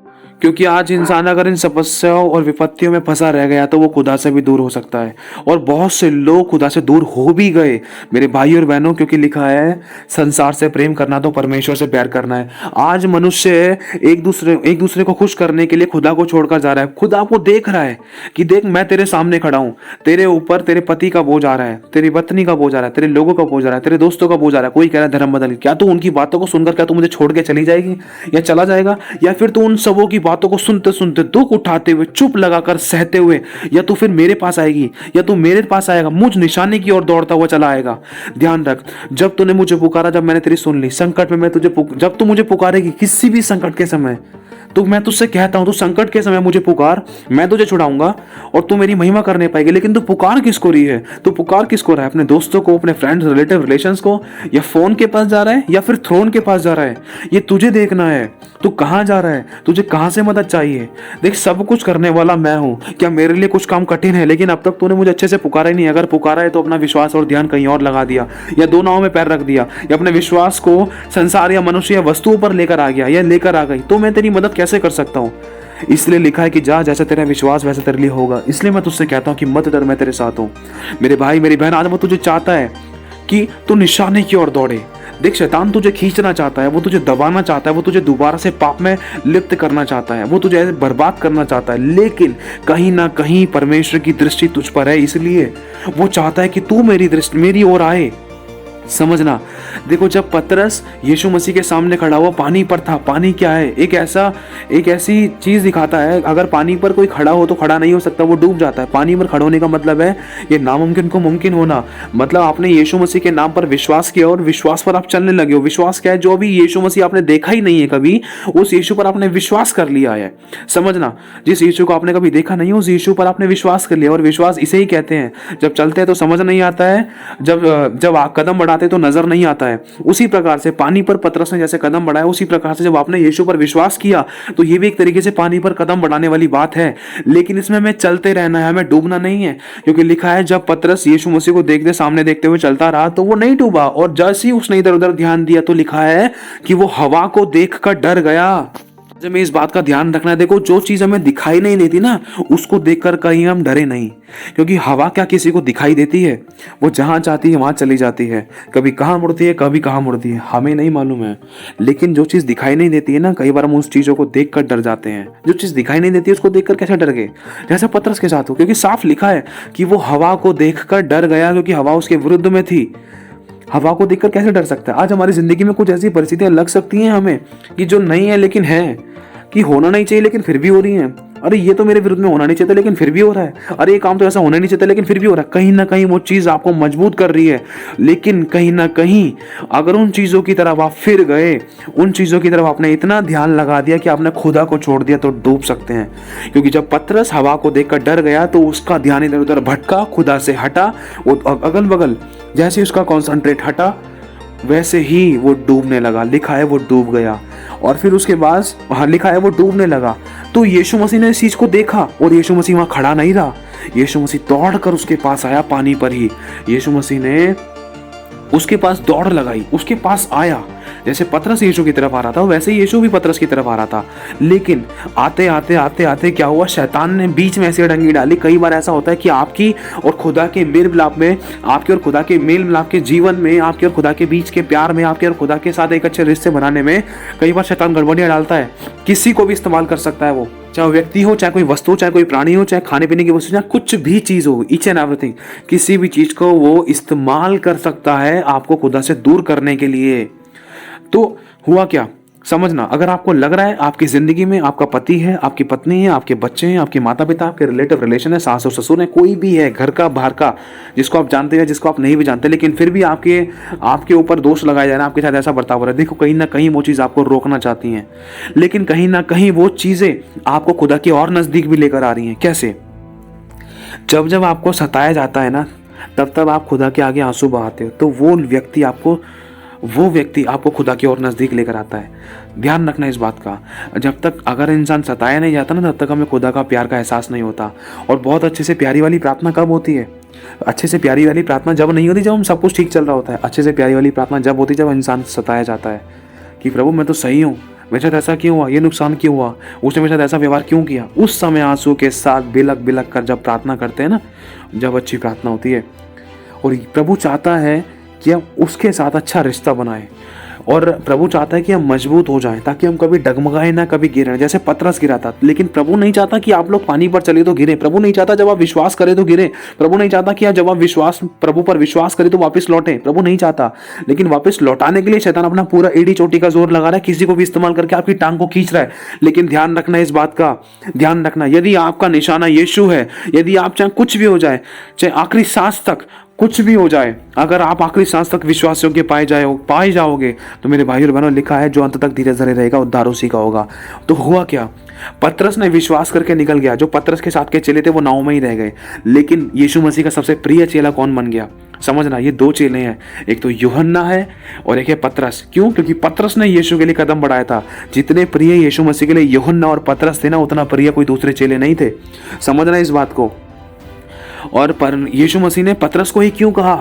क्योंकि आज इंसान अगर इन समस्याओं और विपत्तियों में फंसा रह गया तो वो खुदा से भी दूर हो सकता है, और बहुत से लोग खुदा से दूर हो भी गए मेरे भाई और बहनों, क्योंकि लिखा है संसार से प्रेम करना तो परमेश्वर से प्यार करना है। आज मनुष्य एक दूसरे को खुश करने के लिए खुदा को छोड़कर जा रहा है। खुदा आपको देख रहा है कि देख, मैं तेरे सामने खड़ा हूं, तेरे ऊपर तेरे पति का बोझ आ रहा है, तेरी पत्नी का बोझ आ रहा है, तेरे लोगों का बोझ आ रहा है, तेरे दोस्तों का बोझ आ रहा है। कोई कह रहा है धर्म बदल, क्या तू उनकी बातों को सुनकर क्या तू मुझे छोड़ के चली जाएगी या चला जाएगा, या फिर तू उन सबों की बातों को सुनते सुनते, दुख उठाते हुए, चुप लगाकर सहते हुए, या तो फिर मेरे पास आएगी या तू मेरे पास आएगा, मुझ निशाने की ओर दौड़ता हुआ चला आएगा। ध्यान रख, जब तूने मुझे पुकारा, जब मैंने तेरी सुन ली, संकट में मैं तुझे जब तू मुझे पुकारेगी किसी भी संकट के समय, तो मैं तुझसे कहता हूं, तू संकट के समय मुझे पुकार, मैं तुझे छुड़ाऊंगा और तू मेरी महिमा करने पाएगी। लेकिन तू पुकार किसको रही है? तू पुकार किसको रहा है? अपने दोस्तों को, अपने फ्रेंड्स, रिलेटिव, रिलेशंस को, या फोन के पास जा रहा है, या फिर थ्रोन के पास जा रहा है? ये तुझे देखना है, तू कहां जा रहा है, तुझे कहां से मदद चाहिए। देख, सब कुछ करने वाला मैं हूं। क्या मेरे लिए कुछ काम कठिन है? लेकिन अब तक तूने मुझे अच्छे से पुकारा ही नहीं। अगर पुकारा है तो अपना विश्वास और ध्यान कहीं और लगा दिया, या दो नावों में पैर रख दिया, या अपने विश्वास को संसार या मनुष्य या वस्तुओं पर लेकर आ गया या लेकर आ गई, तो मैं तेरी मदद कैसे कर सकता हूं? इसलिए लिखा है कि जा, जैसा तेरा विश्वास वैसा तेरे लिए होगा। इसलिए मैं तुझसे कहता हूं कि मत डर, मैं तेरे साथ हूं। मेरे भाई, मेरी बहन, आज वो तुझे चाहता है कि तू निशाने की ओर दौड़े। देख, शैतान तुझे खींचना चाहता है, वो तुझे दबाना चाहता है, वो तुझे दोबारा से पाप में लिप्त करना चाहता है, वो तुझे बर्बाद करना चाहता है। लेकिन कहीं ना कहीं परमेश्वर की दृष्टि तुझ पर है, इसलिए वो चाहता है कि तू मेरी ओर आए। समझना, देखो, जब पतरस यीशु मसीह के सामने खड़ा हुआ पानी पर था। पानी क्या है? एक ऐसी चीज दिखाता है, अगर पानी पर कोई खड़ा हो तो खड़ा नहीं हो सकता, वो डूब जाता है। पानी पर खड़ा होने का मतलब है ये नामुमकिन को मुमकिन होना। मतलब आपने यीशु मसीह के नाम पर विश्वास किया और विश्वास पर आप चलने लगे हो। विश्वास क्या है? जो अभी यीशु मसीह आपने देखा ही नहीं है कभी, उस यीशु पर आपने विश्वास कर लिया है। समझना, जिस यीशु को आपने कभी देखा नहीं, उस यीशु पर आपने विश्वास कर लिया। और विश्वास इसे ही कहते हैं, जब चलते हैं तो समझ नहीं आता है, जब आप कदम बढ़ाते तो नजर नहीं आता है। उसी प्रकार से पानी पर पतरस ने जैसे कदम बढ़ाया, उसी प्रकार से जब आपने यीशु पर विश्वास किया, तो ये भी एक तरीके से पानी पर कदम बढ़ाने वाली बात है। लेकिन इसमें हमें चलते रहना है, हमें डूबना नहीं है। क्योंकि लिखा है, जब पतरस यीशु मसीह को देखते सामने देखते हुए चलता रहा, तो वो नहीं डूबा। और जैसे ही उसने इधर उधर ध्यान दिया, तो लिखा है कि वो हवा को देखकर डर गया। हमें इस बात का ध्यान रखना है। देखो, जो चीज हमें दिखाई नहीं देती ना, उसको देखकर कहीं हम डरे नहीं। क्योंकि हवा क्या किसी को दिखाई देती है? वो जहां चाहती है वहां चली जाती है, कभी कहां मुड़ती है, कभी कहां मुड़ती है, हमें नहीं मालूम है। लेकिन जो चीज दिखाई नहीं देती है ना, कई बार हम उस चीजों को देखकर डर जाते हैं। जो चीज दिखाई नहीं देती है उसको देखकर कैसे डर गए? जैसा पतरस के साथ हो, क्योंकि साफ लिखा है कि वो हवा को देखकर डर गया, क्योंकि हवा उसके विरुद्ध में थी। हवा को देखकर कैसे डर सकता है? आज हमारी जिंदगी में कुछ ऐसी परिस्थितियां लग सकती हैं हमें कि जो नहीं है लेकिन है, कि होना नहीं चाहिए लेकिन फिर भी हो रही हैं। अरे, ये तो मेरे विरुद्ध में होना नहीं चाहिए लेकिन फिर भी हो रहा है। अरे, ये काम तो ऐसा होना नहीं चाहिए लेकिन फिर भी हो रहा है। कहीं ना कहीं वो चीज आपको मजबूत कर रही है। लेकिन कहीं ना कहीं अगर उन चीजों की तरफ आप फिर गए, उन चीजों की तरफ आपने इतना ध्यान लगा दिया कि आपने खुदा को छोड़ दिया, तो डूब सकते हैं। क्योंकि जब पतरस हवा को देखकर डर गया, तो उसका ध्यान इधर उधर भटका, खुदा से हटा, वो अगल बगल जैसे उसका कॉन्सेंट्रेट हटा, वैसे ही वो डूबने लगा। लिखा है वो डूब गया। और फिर उसके बाद लिखा है वो डूबने लगा। तो यीशु मसीह ने इस चीज को देखा, और यीशु मसीह वहां खड़ा नहीं रहा। यीशु मसीह दौड़कर उसके पास आया, पानी पर ही। यीशु मसीह ने उसके पास दौड़ लगाई, उसके पास आया। जैसे पतरस यीशु की तरफ आ रहा था, वैसे ही यीशु भी पतरस की तरफ आ रहा था। लेकिन आते आते आते आते क्या हुआ? शैतान ने बीच में ऐसी अड़ंगी डाली। कई बार ऐसा होता है कि आपकी और खुदा के मेल मिलाप में, आपके और खुदा के मेल मिलाप के जीवन में, आपके और खुदा के बीच के प्यार में, आपके और खुदा के साथ एक अच्छे रिश्ते बनाने में कई बार शैतान गड़बड़ियां डालता है। किसी को भी इस्तेमाल कर सकता है वो, चाहे व्यक्ति हो, चाहे कोई वस्तु, चाहे कोई प्राणी हो, चाहे खाने पीने की वस्तु, चाहे कुछ भी चीज हो, ईच एंड एवरीथिंग, किसी भी चीज को वो इस्तेमाल कर सकता है आपको खुदा से दूर करने के लिए। तो हुआ क्या? समझना, अगर आपको लग रहा है आपकी जिंदगी में आपका पति है, आपकी पत्नी है, आपके बच्चे हैं, आपके माता पिता, आपके रिलेटिव रिलेशन है, सास और ससुर है, कोई भी है, घर का बाहर का, जिसको आप जानते हैं, जिसको आप नहीं भी जानते, लेकिन फिर भी आपके ऊपर दोष लगाया जा रहा है, आपके साथ ऐसा बर्ताव हो रहा है, देखो कहीं ना कहीं वो चीज़ आपको रोकना चाहती हैं। लेकिन कहीं ना कहीं वो चीज़ें आपको खुदा के और नज़दीक भी लेकर आ रही हैं। कैसे? जब जब आपको सताया जाता है ना, तब तब आप खुदा के आगे आंसू बहाते हो, तो वो व्यक्ति आपको खुदा की ओर नज़दीक लेकर आता है। ध्यान रखना इस बात का। जब तक अगर इंसान सताया नहीं जाता ना, तब तक हमें खुदा का प्यार का एहसास नहीं होता। और बहुत अच्छे से प्यारी वाली प्रार्थना कब होती है? अच्छे से प्यारी वाली प्रार्थना जब नहीं होती, जब हम सब कुछ ठीक चल रहा होता है। अच्छे से प्यारी वाली प्रार्थना जब होती, जब इंसान सताया जाता है कि प्रभु मैं तो सही हूँ, मेरे साथ ऐसा क्यों हुआ, ये नुकसान क्यों हुआ, उसने मेरे साथ ऐसा व्यवहार क्यों किया। उस समय आंसू के साथ बिलक बिलक कर जब प्रार्थना करते हैं ना, जब अच्छी प्रार्थना होती है। और प्रभु चाहता है कि हम उसके साथ अच्छा रिश्ता बनाए। और प्रभु चाहता है कि हम मजबूत हो जाएं ताकि हम कभी डगमगाए ना, कभी गिरे ना। जैसे पतरस गिरा था, लेकिन प्रभु नहीं चाहता कि आप लोग पानी पर चले तो गिरे। प्रभु नहीं चाहता जब आप विश्वास करें तो गिरे। प्रभु नहीं चाहता कि जब आप प्रभु पर विश्वास करें तो वापस लौटे। प्रभु नहीं चाहता। लेकिन वापस लौटाने के लिए शैतान अपना पूरा एड़ी चोटी का जोर लगा रहा है, किसी को भी इस्तेमाल करके आपकी टांग को खींच रहा है। लेकिन ध्यान रखना, इस बात का ध्यान रखना, यदि आपका निशाना यीशु है, यदि आप चाहे कुछ भी हो जाए, चाहे आखिरी सांस तक कुछ भी हो जाए, अगर आप आखिरी सांस तक विश्वास योग्य पाए जाओगे, तो मेरे भाई और बहनों, लिखा है जो अंत तक धीरे धीरे रहेगा उद्धार उसी का होगा। तो हुआ क्या, पतरस ने विश्वास करके निकल गया। जो पतरस के साथ के चेले थे वो नाव में ही रह गए, लेकिन यीशु मसीह का सबसे प्रिय चेला कौन बन गया? समझना, ये दो चेले हैं, एक तो यूहन्ना है और एक है पतरस। क्यों? क्योंकि पतरस ने यीशु के लिए कदम बढ़ाया था। जितने प्रिय यीशु मसीह के लिए यूहन्ना और पतरस थे ना, उतना प्रिय कोई दूसरे चेले नहीं थे। समझना इस बात को। और पर यीशु मसीह ने पतरस को ही क्यों कहा,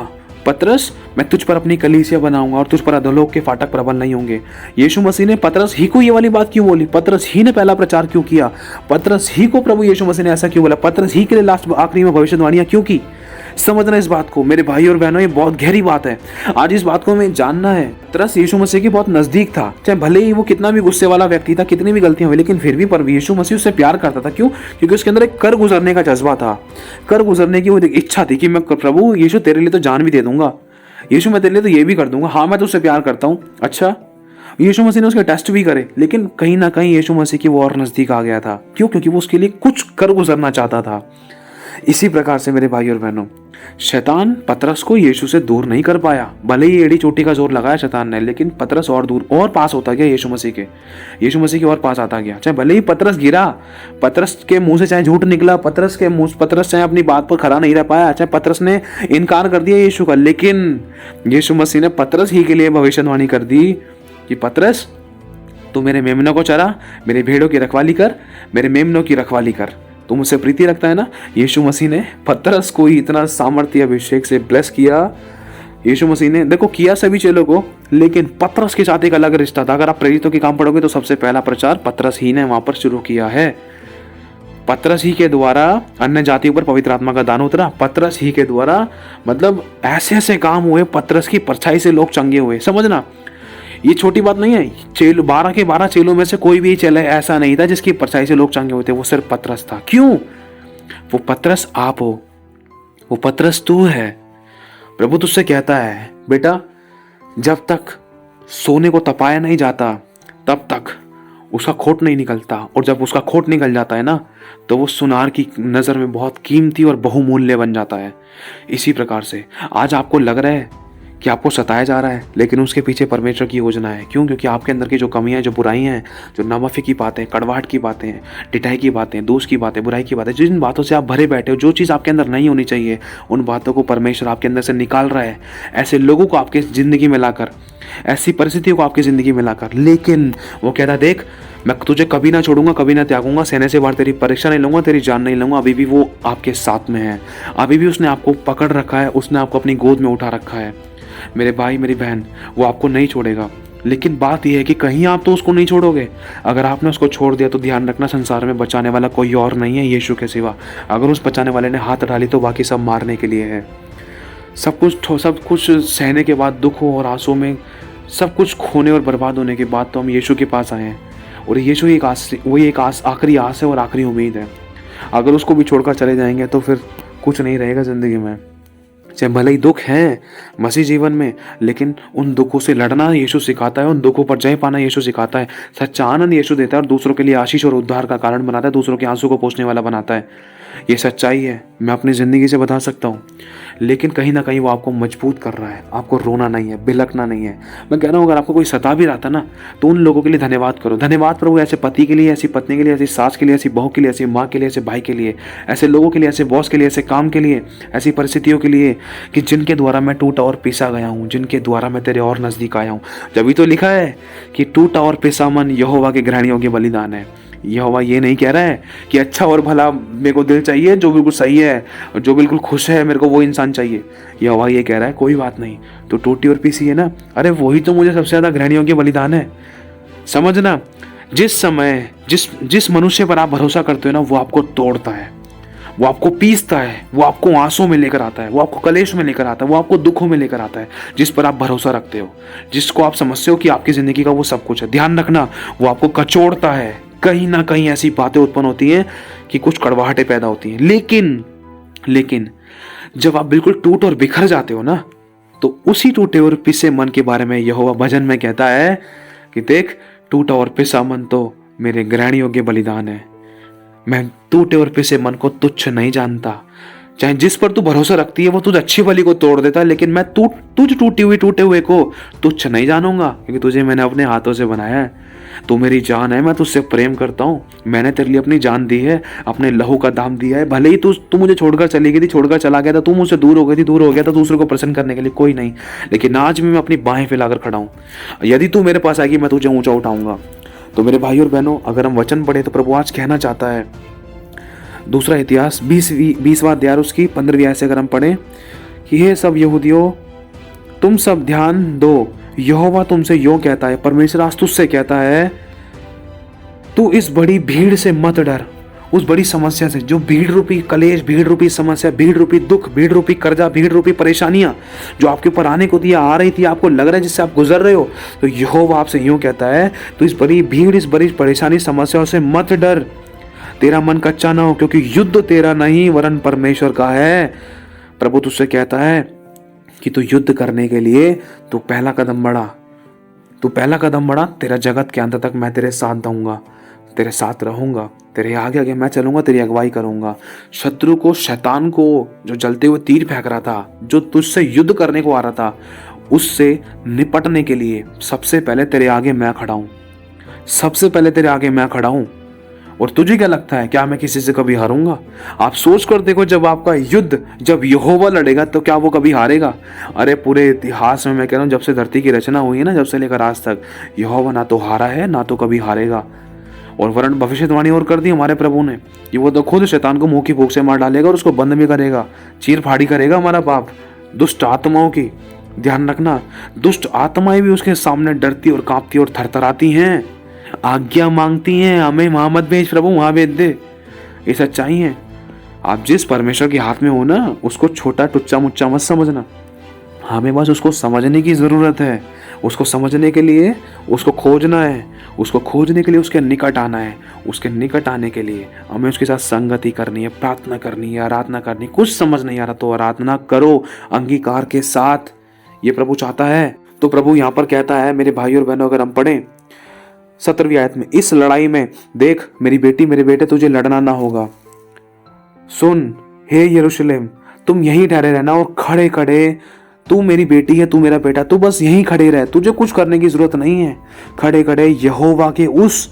पतरस मैं तुझ पर अपनी कलीसिया बनाऊंगा और तुझ पर अधोलोक के फाटक प्रबल नहीं होंगे। यीशु मसीह ने पतरस ही को ये वाली बात क्यों बोली? पतरस ही ने पहला प्रचार क्यों किया? पतरस ही को प्रभु यीशु मसीह ने ऐसा क्यों बोला? पतरस ही के लिए लास्ट आखिरी में भविष्यवाणियां क्यों की? समझना इस बात को मेरे भाई और बहनों, ये बहुत गहरी बात है। आज इस बात को हमें जानना है। पतरस यीशु मसीह के बहुत नजदीक था, चाहे भले ही वो कितना भी गुस्से वाला व्यक्ति था, कितनी भी गलतियां हुई, लेकिन फिर भी पर यीशु मसीह उससे प्यार करता था। क्यों? क्योंकि उसके अंदर एक कर गुजरने का जज्बा था, कर गुजरने की वो इच्छा थी कि मैं प्रभु यीशु तेरे लिए तो जान भी दे दूंगा, यीशु मैं तेरे लिए तो ये भी कर दूंगा, हाँ मैं तो उससे प्यार करता हूँ। अच्छा, यीशु मसीह ने उसके टेस्ट भी करे, लेकिन कहीं ना कहीं यीशु मसीह की वो और नजदीक आ गया था। क्यों? क्योंकि वो उसके लिए कुछ कर गुजरना चाहता था। इसी प्रकार से मेरे भाई और बहनों, शैतान पतरस को यीशु से दूर नहीं कर पाया। भले ही एड़ी चोटी का जोर लगाया शैतान ने, लेकिन पतरस और दूर और पास होता गया यीशु मसीह के और पास आता गया। चाहे भले ही पतरस गिरा, पतरस के मुंह से चाहे झूठ निकला, पतरस चाहे अपनी बात पर खड़ा नहीं रह पाया, चाहे पतरस ने इनकार कर दिया यीशु का, लेकिन यीशु मसीह ने पतरस ही के लिए भविष्यवाणी कर दी कि पतरस तू मेरे मेमनों को चरा, मेरे भेड़ों की रखवाली कर, मेरे मेमनों की रखवाली कर। तो मुझसे प्रीति रखता है ना। यीशु मसीह ने पतरस को ही इतना सामर्थ्य अभिषेक से ब्लेस किया। यीशु मसीह ने देखो किया सभी चेलों को, लेकिन पतरस के साथ एक अलग रिश्ता था। अगर आप प्रेरितों के काम पढ़ोगे तो सबसे पहला प्रचार पतरस ही ने वहां पर शुरू किया है। पतरस ही के द्वारा अन्य जातियों पर पवित्र आत्मा का दान उतरा। पतरस ही के द्वारा मतलब ऐसे ऐसे काम हुए, पतरस की परछाई से लोग चंगे हुए। समझना, ये छोटी बात नहीं है। 12 के 12 चेलों में से कोई भी चेला ऐसा नहीं था जिसकी परछाई से लोग चंगे हुए थे, वो सिर्फ पतरस था। क्यों? वो पतरस आप हो, वो पतरस तू है। प्रभु तुझसे कहता है, बेटा जब तक सोने को तपाया नहीं जाता तब तक उसका खोट नहीं निकलता, और जब उसका खोट निकल जाता है ना, तो वो सुनार की नज़र में बहुत कीमती और बहुमूल्य बन जाता है। इसी प्रकार से आज आपको लग रहा है कि आपको सताया जा रहा है, लेकिन उसके पीछे परमेश्वर की योजना है। क्यों? क्योंकि आपके अंदर की जो कमियां, जो बुराइयां हैं, जो नामाफी की बातें, कड़वाहट की बातें, टिटाई की बातें, दोष की बातें, बुराई की बातें, जिन बातों से आप भरे बैठे हो, जो चीज़ आपके अंदर नहीं होनी चाहिए, उन बातों को परमेश्वर आपके अंदर से निकाल रहा है। ऐसे लोगों को आपके ज़िंदगी में लाकर, ऐसी परिस्थितियों को आपकी ज़िंदगी में लाकर, लेकिन वो कहता है, देख मैं तुझे कभी ना छोड़ूंगा, कभी ना त्यागूंगा, सहने से बाहर तेरी परीक्षा नहीं लूंगा, तेरी जान नहीं लूंगा। अभी भी वो आपके साथ में है, अभी भी उसने आपको पकड़ रखा है, उसने आपको अपनी गोद में उठा रखा है। मेरे भाई मेरी बहन, वो आपको नहीं छोड़ेगा। लेकिन बात यह है कि कहीं आप तो उसको नहीं छोड़ोगे। अगर आपने उसको छोड़ दिया तो ध्यान रखना, संसार में बचाने वाला कोई और नहीं है यीशु के सिवा। अगर उस बचाने वाले ने हाथ डाली तो बाकी सब मारने के लिए है। सब कुछ सहने के बाद, दुखों और आंसू में सब कुछ खोने और बर्बाद होने के बाद तो हम यीशु के पास आए हैं, और यीशु एक आखिरी आस है और आखिरी उम्मीद है। अगर उसको भी छोड़कर चले जाएंगे तो फिर कुछ नहीं रहेगा ज़िंदगी में। चाहे भले ही दुख है मसीह जीवन में, लेकिन उन दुखों से लड़ना यीशु सिखाता है, उन दुखों पर जय पाना यीशु सिखाता है। सच्चा आनंद यीशु देता है और दूसरों के लिए आशीष और उद्धार का कारण बनाता है, दूसरों के आंसू को पोंछने वाला बनाता है। ये सच्चाई है, मैं अपनी ज़िंदगी से बता सकता हूँ। लेकिन कहीं ना कहीं वो आपको मजबूत कर रहा है। आपको रोना नहीं है, बिलखना नहीं है। मैं कह रहा हूँ, अगर आपको कोई सता भी रहा था ना, तो उन लोगों के लिए धन्यवाद करो। धन्यवाद प्रभु, ऐसे पति के लिए, ऐसी पत्नी के लिए, ऐसी सास के लिए, ऐसी बहू के लिए, ऐसी माँ के लिए, ऐसे भाई के लिए, ऐसे लोगों के लिए, ऐसे बॉस के लिए, ऐसे काम के लिए, ऐसी परिस्थितियों के लिए कि जिनके द्वारा मैं टूटा और पिसा गया हूँ, जिनके द्वारा मैं तेरे और नज़दीक आया हूँ। जब तो लिखा है कि टूटा और पिसा मन यहोवा के घृणियों के बलिदान है। यहोवा ये नहीं कह रहा है कि अच्छा और भला मेरे को दिल चाहिए, जो बिल्कुल सही है और जो बिल्कुल खुश है, मेरे को वो इंसान चाहिए। यहोवा ये कह रहा है, कोई बात नहीं, तो टूटी और पीसी है ना, अरे वही तो मुझे सबसे ज़्यादा घृणियों के बलिदान है। समझना, जिस समय जिस मनुष्य पर आप भरोसा करते हो ना, वो आपको तोड़ता है, वो आपको पीसता है, वो आपको आंसू में लेकर आता है, वो आपको कलेश में लेकर आता है, वो आपको दुखों में लेकर आता है, जिस पर आप भरोसा रखते हो, जिसको आप समझते हो कि आपकी जिंदगी का वो सब कुछ है। ध्यान रखना, वो आपको कचोड़ता है। कहीं ना कहीं ऐसी बातें उत्पन्न होती हैं कि कुछ कड़वाहटें पैदा होती हैं, लेकिन जब आप बिल्कुल टूट और बिखर जाते हो ना, तो उसी टूटे और पिसे मन के बारे में यहोवा भजन में कहता है कि देख, टूटा और पिसा मन तो मेरे ग्रहण योग्य बलिदान है। मैं टूटे और पिसे मन को तुच्छ नहीं जानता। चाहे जिस पर तू भरोसा रखती है वो तुझ अच्छी भली को तोड़ देता है, लेकिन मैं तुझ टूटे हुए को तुच्छ नहीं जानूंगा, क्योंकि तुझे मैंने अपने हाथों से बनाया है। तू मेरी जान है, मैं तुझसे प्रेम करता हूँ। मैंने तेरे लिए अपनी जान दी है, अपने लहू का दाम दिया है। भले ही तू मुझे छोड़कर चली गई थी, छोड़कर चला गया था, तू मुझसे दूर हो गई थी, दूर हो गया था दूसरे को प्रसन्न करने के लिए, कोई नहीं, लेकिन आज भी मैं अपनी बाहें फैलाकर खड़ा हूँ। यदि तू मेरे पास आएगी, मैं तुझे ऊंचा उठाऊंगा। तो मेरे भाई और बहनों, अगर हम वचन पढ़े तो प्रभु आज कहना चाहता है, दूसरा इतिहास 20वां अध्याय उसकी 15वीं आयत से अगर हम पढ़े कि हे सब यहूदियों, तुम सब ध्यान दो, यहोवा तुमसे यों कहता है, परमेश्वर आज तुझसे कहता है, तू इस बड़ी भीड़ से मत डर। उस बड़ी समस्या से, जो भीड़ रूपी कलेश, भीड़ रूपी समस्या, भीड़ रूपी दुख, भीड़ रूपी कर्जा, भीड़ रूपी परेशानियां जो आपके ऊपर आने को दिया आ रही थी, आपको लग रहा है जिससे आप गुजर रहे हो, तो यहोवा आपसे यूं कहता है, तो इस बड़ी भीड़, इस बड़ी परेशानी समस्याओं से मत डर। तेरा मन कच्चा ना हो, क्योंकि युद्ध तेरा नहीं वरन परमेश्वर का है। प्रभु तुझसे कहता है कि तू युद्ध करने के लिए तू पहला कदम बढ़ा। तेरा जगत के अंत तक मैं तेरे साथ दूंगा, तेरे साथ रहूंगा, तेरे आगे आगे मैं चलूंगा, तेरी अगुवाई करूंगा। शत्रु को, शैतान को, जो जलते हुए तीर फेंक रहा था, जो तुझसे युद्ध करने को आ रहा था, उससे निपटने के लिए सबसे पहले तेरे आगे मैं खड़ा हूं। और तुझे क्या लगता है, क्या मैं किसी से कभी हारूंगा? आप सोच कर देखो, जब आपका युद्ध, जब यहोवा लड़ेगा तो क्या वो कभी हारेगा? अरे पूरे इतिहास में मैं कह रहा हूँ, जब से धरती की रचना हुई है ना, जब से लेकर आज तक, यहोवा ना तो हारा है, ना तो कभी हारेगा। और वरन भविष्यवाणी और कर दी हमारे प्रभु ने कि वो तो खुद शैतान को मुंह की फूंक से मार डालेगा और उसको बंद भी करेगा, चीर फाड़ी करेगा हमारा पाप, दुष्ट आत्माओं की। ध्यान रखना, दुष्ट आत्माएं भी उसके सामने डरती और कांपती और थरथराती हैं, आज्ञा मांगती हैं, हमें वहां मत भेज प्रभु, वहां भेज दे। ये सच्चाई है। आप जिस परमेश्वर के हाथ में हो ना, उसको छोटा टुच्चा मुच्चा मत समझना। हमें बस उसको समझने की जरूरत है। उसको समझने के लिए उसको खोजना है, उसको खोजने के लिए उसके निकट आना है। उसके निकट आने के लिए हमें उसके साथ संगति करनी है, प्रार्थना करनी है, आराधना करनी। कुछ समझ नहीं आ रहा तो आराधना करो अंगीकार के साथ, ये प्रभु चाहता है। तो प्रभु यहाँ पर कहता है, मेरे भाई और बहनों, अगर हम पढ़ें 17वीं आयत में, इस लड़ाई में देख मेरी बेटी, मेरे बेटे, तुझे लड़ना ना होगा। सुन हे यरूशलेम, तुम यहीं ठहरे रहना और खड़े खड़े, तू मेरी बेटी है, तू मेरा बेटा, तू बस यहीं खड़े रह, तुझे कुछ करने की जरूरत नहीं है। खड़े खड़े यहोवा के उस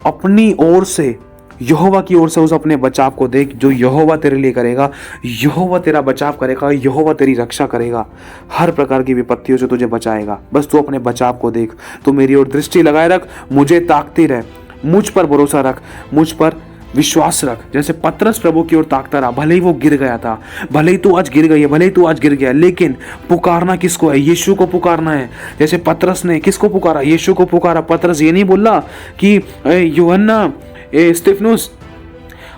अपनी ओर से, यहोवा की ओर से उस अपने बचाव को देख जो यहोवा तेरे लिए करेगा। यहोवा तेरा बचाव करेगा, यहोवा तेरी रक्षा करेगा, हर प्रकार की विपत्तियों से तुझे बचाएगा। बस तू अपने बचाव को देख, तू मेरी ओर दृष्टि लगाए रख, मुझे ताकती रह, मुझ पर भरोसा रख, मुझ पर विश्वास रख। जैसे पतरस प्रभु की ओर ताकता रहा, भले ही वो गिर गया था, भले ही तू आज गिर गई है, भले ही तू आज गिर गया, लेकिन पुकारना किसको है? यीशु को पुकारना है। जैसे पतरस ने किसको पुकारा? यीशु को पुकारा। पतरस ये नहीं बोला कि यूहन्ना, स्तिफनुस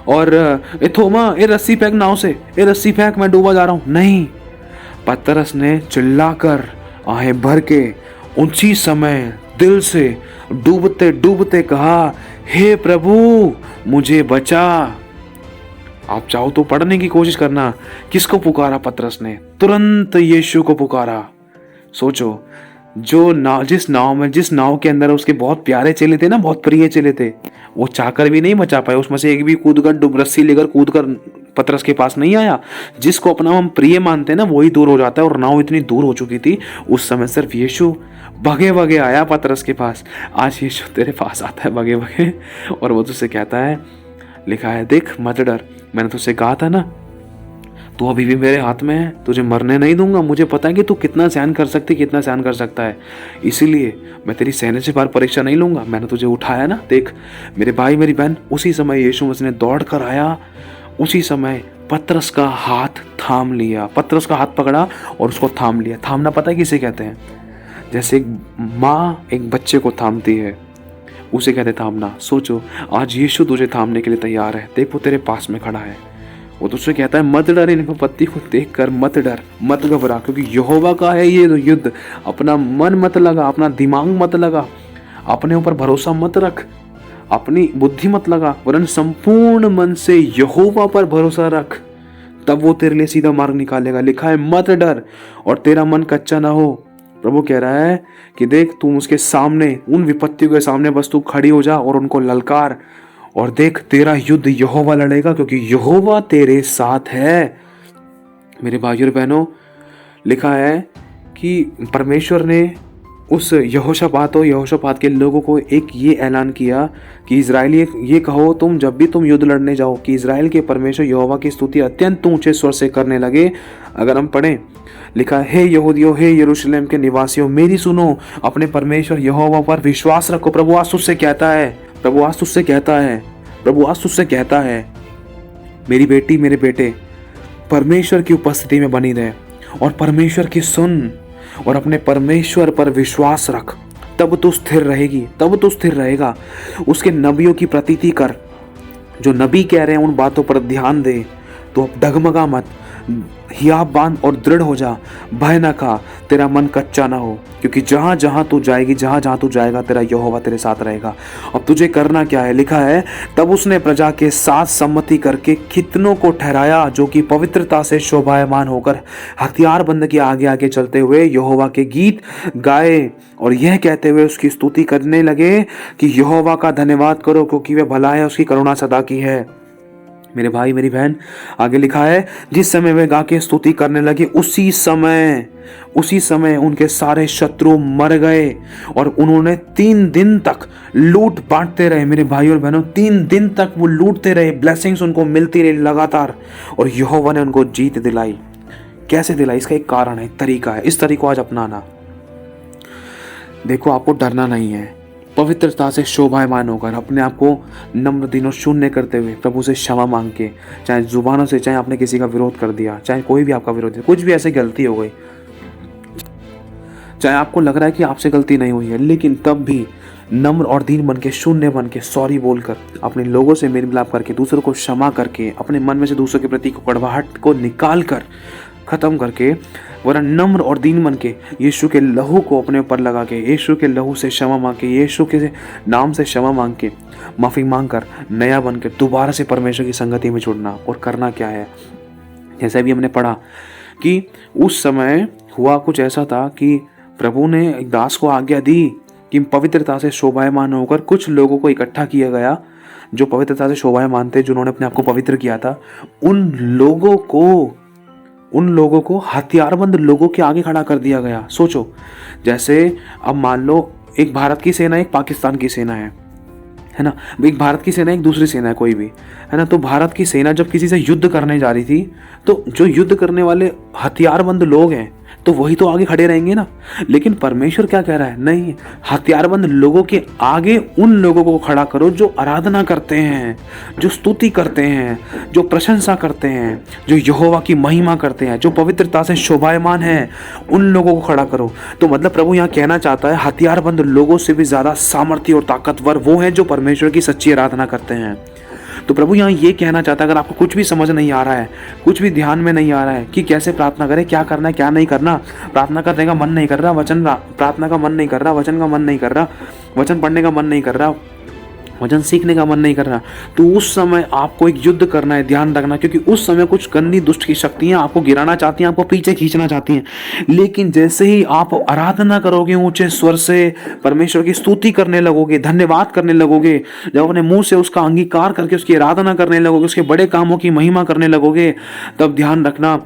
और थोमा, रस्सी फेंक नाव से, रस्सी फेंक, मैं डूबा जा रहा हूं। नहीं, पतरस ने चिल्लाकर, आहें भर के, उसी समय दिल से डूबते डूबते कहा, हे प्रभु मुझे बचा। आप चाहो तो पढ़ने की कोशिश करना, किसको पुकारा पतरस ने? तुरंत यीशु को पुकारा। सोचो, जिस नाव के अंदर उसके बहुत प्यारे चेले थे ना, बहुत प्रिय चेले थे, वो चाहकर भी नहीं बचा पाए। उसमें से एक भी रस्सी लेकर कूदकर पतरस के पास नहीं आया। जिसको अपना हम प्रिय मानते हैं ना, वही दूर हो जाता है। और नाव इतनी दूर हो चुकी थी उस समय, सिर्फ यीशु भगे भगे आया पतरस के पास। आज यीशु तेरे पास आता है भगे भगे, और वो तुझसे कहता है, लिखा है, देख मत डर, मैंने तुझसे कहा था ना, तू अभी भी मेरे हाथ में है, तुझे मरने नहीं दूंगा। मुझे पता है कि तू कितना सहन कर सकता है, इसीलिए मैं तेरी सहने से बाहर परीक्षा नहीं लूंगा। मैंने तुझे उठाया ना, देख मेरे भाई, मेरी बहन। उसी समय यीशु मसीह ने दौड़ कर आया, उसी समय पतरस का हाथ थाम लिया, पतरस का हाथ पकड़ा और उसको थाम लिया। थामना पता है किसे कहते हैं? जैसे एक माँ एक बच्चे को थामती है, उसे कहते थामना। सोचो, आज यीशु तुझे थामने के लिए तैयार है। देख वो तेरे पास में खड़ा है, वो तुझसे कहता है मत डर, इन विपत्ति को देखकर मत डर, मत घबरा, क्योंकि यहोवा का है ये युद्ध। अपना मन मत लगा, अपना दिमाग मत लगा, अपने ऊपर भरोसा मत रख, अपनी बुद्धि मत लगा, वरन संपूर्ण मन से यहोवा पर भरोसा रख, तब वो तेरे लिए सीधा मार्ग निकालेगा। लिखा है मत डर और तेरा मन कच्चा ना हो। प्रभु कह रहा है कि देख, तुम उसके सामने, उन विपत्तियों के सामने बस तू खड़ी हो जा और उनको ललकार, और देख तेरा युद्ध यहोवा लड़ेगा, क्योंकि यहोवा तेरे साथ है। मेरे भाइयों और बहनों, लिखा है कि परमेश्वर ने उस यहोशापात के लोगों को एक ये ऐलान किया कि इजरायली, ये कहो तुम जब भी तुम युद्ध लड़ने जाओ कि इजराइल के परमेश्वर यहोवा की स्तुति अत्यंत ऊंचे स्वर से करने लगे। अगर हम पढ़ें, लिखा है, हे यहूदियों, हे यरूशलेम के निवासियों, मेरी सुनो, अपने परमेश्वर यहोवा पर विश्वास रखो। प्रभु आज तुझसे कहता है, प्रभु आज तुझसे कहता है, प्रभु आज तुझसे कहता है, मेरी बेटी, मेरे बेटे, परमेश्वर की उपस्थिति में बनी रहे और परमेश्वर की सुन और अपने परमेश्वर पर विश्वास रख, तब तू स्थिर रहेगी, तब तू स्थिर रहेगा। उसके नबियों की प्रतीति कर, जो नबी कह रहे हैं उन बातों पर ध्यान दे। तो अब डगमगा मत, हियाब बांध और दृढ़ हो जा, भय न खा, तेरा मन कच्चा ना हो, क्योंकि जहां जहां तू जाएगी, जहां जहां तू जाएगा, तेरा यहोवा तेरे साथ रहेगा। अब तुझे करना क्या है? लिखा है, तब उसने प्रजा के साथ सम्मति करके कितनों को ठहराया जो कि पवित्रता से शोभायमान होकर हथियारबंद के आगे आगे चलते हुए यहोवा के गीत गाए और यह कहते हुए उसकी स्तुति करने लगे कि यहोवा का धन्यवाद करो, क्योंकि वह भला है, उसकी करुणा सदा की है। मेरे भाई, मेरी बहन, आगे लिखा है, जिस समय वे गा के स्तुति करने लगे, उसी समय उनके सारे शत्रु मर गए और उन्होंने 3 दिन तक लूट बांटते रहे। मेरे भाई और बहनों, 3 दिन तक वो लूटते रहे, ब्लेसिंग्स उनको मिलती रही लगातार, और यहोवा ने उनको जीत दिलाई। कैसे दिलाई? इसका एक कारण है, तरीका है। इस तरीके को आज अपनाना। देखो, आपको डरना नहीं है, पवित्रता से शोभायमान होकर अपने आप को नम्र दीन और शून्य करते हुए प्रभु से क्षमा मांग के, चाहे जुबानों से, चाहे आपने किसी का विरोध कर दिया, चाहे कोई भी आपका विरोध है, कुछ भी ऐसी गलती हो गई, चाहे आपको लग रहा है कि आपसे गलती नहीं हुई है, लेकिन तब भी नम्र और दीन बन के, शून्य बन के, सॉरी बोलकर, अपने लोगों से मेल मिलाप करके, दूसरों को क्षमा करके, अपने मन में से दूसरों के प्रति कड़वाहट को निकाल कर, खत्म करके, वरन नम्र और दीन बन के यीशु के लहू को अपने ऊपर लगा के, यीशु के लहू से क्षमा मांग के, यीशु के नाम से क्षमा मांग के, माफ़ी मांग कर, नया बन के दोबारा से परमेश्वर की संगति में जुड़ना। और करना क्या है? जैसे भी हमने पढ़ा कि उस समय हुआ कुछ ऐसा था कि प्रभु ने एक दास को आज्ञा दी कि पवित्रता से शोभायमान होकर कुछ लोगों को इकट्ठा किया गया, जो पवित्रता से शोभायमान थे, जिन्होंने अपने आप को पवित्र किया था। उन लोगों को हथियारबंद लोगों के आगे खड़ा कर दिया गया। सोचो, जैसे अब मान लो एक भारत की सेना, एक पाकिस्तान की सेना है ना, एक भारत की सेना, एक दूसरी सेना है, कोई भी है ना। तो भारत की सेना जब किसी से युद्ध करने जा रही थी, तो जो युद्ध करने वाले हथियारबंद लोग हैं, तो वही तो आगे खड़े रहेंगे ना। लेकिन परमेश्वर क्या कह रहा है? नहीं, हथियारबंद लोगों के आगे उन लोगों को खड़ा करो जो आराधना करते हैं, जो स्तुति करते हैं, जो प्रशंसा करते हैं, जो यहोवा की महिमा करते हैं, जो पवित्रता से शोभायमान है, उन लोगों को खड़ा करो। तो मतलब प्रभु यहाँ कहना चाहता है, हथियारबंद लोगों से भी ज्यादा सामर्थ्य और ताकतवर वो हैं जो परमेश्वर की सच्ची आराधना करते हैं। तो प्रभु यहाँ ये कहना चाहता है, अगर आपको कुछ भी समझ नहीं आ रहा है, कुछ भी ध्यान में नहीं आ रहा है कि कैसे प्रार्थना करें, क्या करना है, क्या नहीं करना, प्रार्थना करने का मन नहीं कर रहा, प्रार्थना का मन नहीं कर रहा, वचन का मन नहीं कर रहा, वचन पढ़ने का मन नहीं कर रहा, वचन सीखने का मन नहीं कर रहा, तो उस समय आपको एक युद्ध करना है। ध्यान रखना, क्योंकि उस समय कुछ गंदी दुष्ट की शक्तियां आपको गिराना चाहती हैं, आपको पीछे खींचना चाहती हैं। लेकिन जैसे ही आप आराधना करोगे, ऊंचे स्वर से परमेश्वर की स्तुति करने लगोगे, धन्यवाद करने लगोगे, जब अपने मुंह से उसका अंगीकार करके उसकी आराधना करने लगोगे, उसके बड़े कामों की महिमा करने लगोगे, तब ध्यान रखना,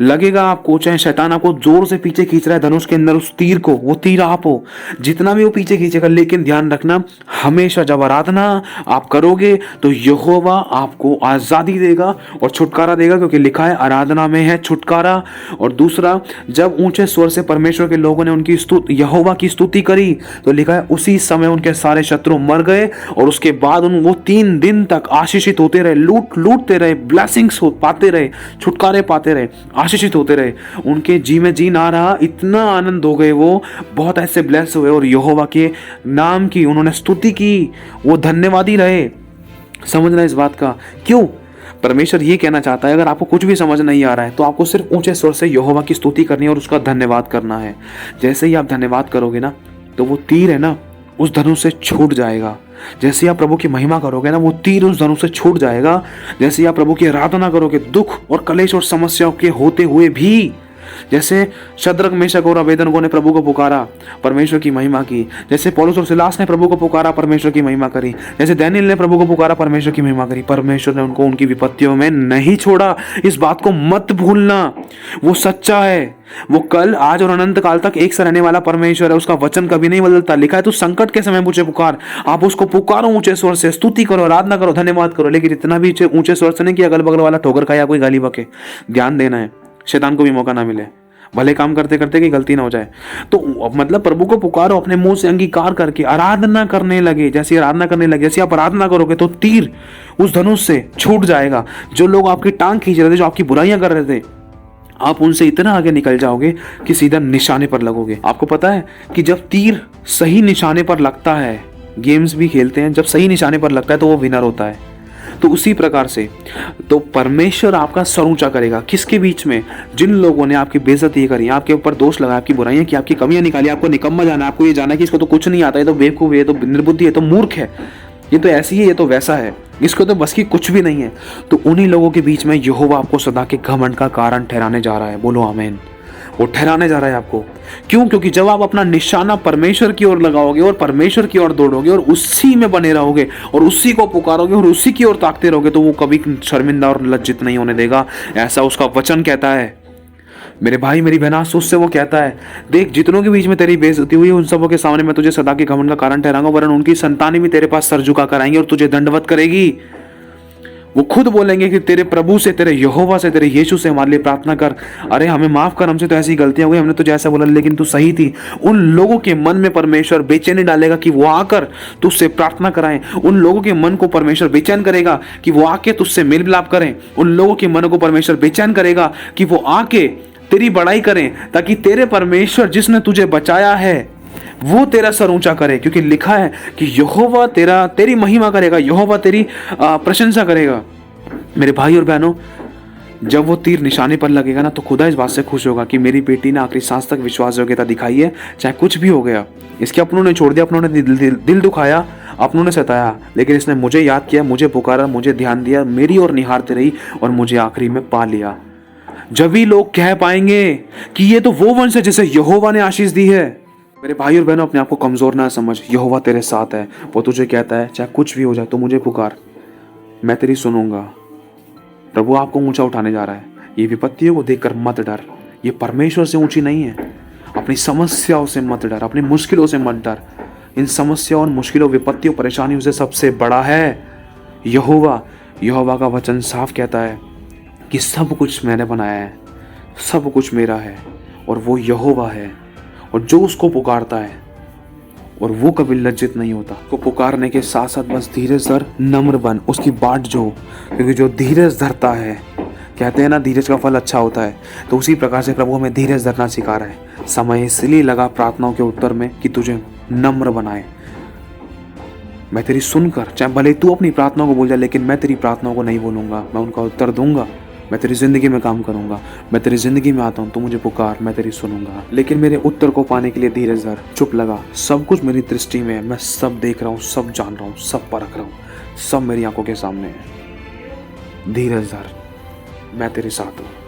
लगेगा आपको, चाहे शैतान आपको जोर से पीछे खींच रहा है धनुष के अंदर उस तीर को, वो तीर आप हो, जितना भी वो पीछे खींचेगा, लेकिन ध्यान रखना, हमेशा जब आराधना आप करोगे तो यहोवा आपको आजादी देगा और छुटकारा देगा, क्योंकि लिखा है आराधना में है छुटकारा। और दूसरा, जब ऊंचे स्वर से परमेश्वर के लोगों ने उनकी यहोवा की स्तुति करी, तो लिखा है उसी समय उनके सारे शत्रु मर गए और उसके बाद वो 3 दिन तक आशीषित होते रहे, लूटते रहे, ब्लेसिंग्स पाते रहे, छुटकारे पाते रहे, आशीषित होते रहे। उनके जी में जी ना रहा, इतना आनंद हो गए, वो बहुत ऐसे ब्लेस हुए और यहोवा के नाम की उन्होंने स्तुति की, वो धन्यवादी रहे। समझना इस बात का। क्यों? परमेश्वर ये कहना चाहता है, अगर आपको कुछ भी समझ नहीं आ रहा है तो आपको सिर्फ ऊंचे स्वर से यहोवा की स्तुति करनी है और उसका धन्यवाद करना है। जैसे ही आप धन्यवाद करोगे ना, तो वो तीर है ना उस धनुष से छूट जाएगा। जैसे ही आप प्रभु की महिमा करोगे ना, वो तीर उस धनुष से छूट जाएगा। जैसे ही आप प्रभु की आराधना करोगे, दुख और कलेश और समस्याओं के होते हुए भी, जैसे शद्रक मेशक और अबेदनगो ने प्रभु को पुकारा, परमेश्वर की महिमा की। जैसे पौलुस और सिलास ने प्रभु को पुकारा, परमेश्वर की महिमा करी। जैसे दानियेल ने प्रभु को पुकारा, परमेश्वर की महिमा करी। परमेश्वर ने उनको उनकी विपत्तियों में नहीं छोड़ा। इस बात को मत भूलना, वो सच्चा है। वो कल, आज और अनंत काल तक एक सा रहने वाला परमेश्वर है। उसका वचन कभी नहीं बदलता। लिखा है तू संकट के समय मुझे पुकार। आप उसको पुकारो ऊंचे स्वर से, स्तुति करो, आराधना करो, धन्यवाद करो। लेकिन इतना भी ऊंचे स्वर से नहीं कि अगल बगल वाला ठोकर खाया कोई गाली बके। ध्यान देना है, शैतान को भी मौका ना मिले, भले काम करते करते कि गलती ना हो जाए। तो मतलब प्रभु को पुकारो, अपने मुंह से अंगीकार करके आराधना करने लगे। जैसे आराधना करने लगे, जैसे आप आराधना करोगे तो तीर उस धनुष से छूट जाएगा। जो लोग आपकी टांग खींच रहे थे, जो आपकी बुराइयां कर रहे थे, आप उनसे इतना आगे निकल जाओगे कि सीधा निशाने पर लगोगे। आपको पता है कि जब तीर सही निशाने पर लगता है, गेम्स भी खेलते हैं, जब सही निशाने पर लगता है तो वो विनर होता है। तो उसी प्रकार से तो परमेश्वर आपका सर ऊंचा करेगा। किसके बीच में? जिन लोगों ने आपकी बेइज्जती करी, आपके ऊपर दोष लगाया, आपकी बुराइयां की, आपकी कमियां निकाली, आपको निकम्मा जाना, आपको ये जाना कि इसको तो कुछ नहीं आता, ये तो बेवकूफ है, ये तो निर्बुद्धि है, तो मूर्ख है, ये तो ऐसी है, ये तो वैसा है, इसको तो बस की कुछ भी नहीं है। तो उन्हीं लोगों के बीच में यहोवा आपको सदा के घमंड का कारण ठहराने जा रहा है। बोलो आमीन। वो ठहराने जा रहा है आपको। क्यों? क्योंकि जब आप अपना निशाना परमेश्वर की ओर लगाओगे और परमेश्वर की ओर दौड़ोगे और उसी में बने रहोगे और उसी को पुकारोगे और उसी की ओर ताकते रहोगे, तो वो कभी शर्मिंदा और लज्जित नहीं होने देगा। ऐसा उसका वचन कहता है। मेरे भाई, मेरी बहना, उससे वो कहता है, देख, जितनों के बीच में तेरी बेइज्जती हुई, उन सबों के सामने मैं तुझे सदा के घमंड का कारण ठहराऊंगा, वरन उनकी संतानें भी तेरे पास सर झुका कर आएंगी और तुझे दंडवत करेगी। वो खुद बोलेंगे कि तेरे प्रभु से, तेरे यहोवा से, तेरे यीशु से हमारे लिए प्रार्थना कर। अरे हमें माफ कर, हमसे तो ऐसी गलतियां हुई, हमने तुझे ऐसा बोला, लेकिन तू सही थी। उन लोगों के मन में परमेश्वर बेचैनी डालेगा कि वो आकर तुझसे प्रार्थना कराएं। उन लोगों के मन को परमेश्वर बेचैन करेगा कि वो आके तुझसे मेल मिलाप करें। उन लोगों के मन को परमेश्वर बेचैन करेगा कि वो आके तेरी बड़ाई करें, ताकि तेरे परमेश्वर जिसने तुझे बचाया है वो तेरा सर ऊंचा करे। क्योंकि लिखा है कि यहोवा तेरी महिमा करेगा, यहोवा तेरी प्रशंसा करेगा। मेरे भाई और बहनों, जब वो तीर निशाने पर लगेगा ना, तो खुदा इस बात से खुश होगा कि मेरी बेटी ने आखिरी सांस तक विश्वास योग्यता दिखाई है, चाहे कुछ भी हो गया। इसके अपनों ने छोड़ दिया, अपनों ने दिल दुखाया, अपनों ने सताया, लेकिन इसने मुझे याद किया, मुझे पुकारा, मुझे ध्यान दिया, मेरी ओर निहारती रही और मुझे आखिरी में पा लिया। जब भी लोग कह पाएंगे कि ये तो वो वंश है जिसे यहोवा ने आशीष दी है। मेरे भाई और बहनों, अपने आप को कमजोर ना समझ। यहोवा तेरे साथ है। वो तुझे कहता है, चाहे कुछ भी हो जाए तो मुझे पुकार, मैं तेरी सुनूंगा। प्रभु आपको ऊंचा उठाने जा रहा है। ये विपत्तियों को देखकर मत डर, ये परमेश्वर से ऊंची नहीं है। अपनी समस्याओं से मत डर, अपनी मुश्किलों से मत डर। इन समस्याओं और मुश्किलों, विपत्तियों, परेशानियों से सबसे बड़ा है यहोवा। यहोवा का वचन साफ कहता है कि सब कुछ मैंने बनाया है, सब कुछ मेरा है और वो यहोवा है। और जो उसको पुकारता है और वो कभी लज्जित नहीं होता। को पुकारने के साथ साथ बस धीरज धर, नम्र बन, उसकी बाट जो, क्योंकि जो धीरज धरता है, कहते हैं ना धीरज का फल अच्छा होता है, तो उसी प्रकार से प्रभु हमें धीरज धरना सिखा रहा है। समय इसलिए लगा प्रार्थनाओं के उत्तर में कि तुझे नम्र बनाए। मैं तेरी सुनकर, चाहे भले तू अपनी प्रार्थनाओं को बोल जाए, लेकिन मैं तेरी प्रार्थनाओं को नहीं बोलूंगा, मैं उनका उत्तर दूंगा। मैं तेरी जिंदगी में काम करूंगा, मैं तेरी जिंदगी में आता हूं, तू मुझे पुकार, मैं तेरी सुनूंगा। लेकिन मेरे उत्तर को पाने के लिए धीरज धर, चुप लगा। सब कुछ मेरी दृष्टि में है, मैं सब देख रहा हूं, सब जान रहा हूं, सब परख रहा हूं, सब मेरी आंखों के सामने है। धीरज धर, मैं तेरे साथ हूं।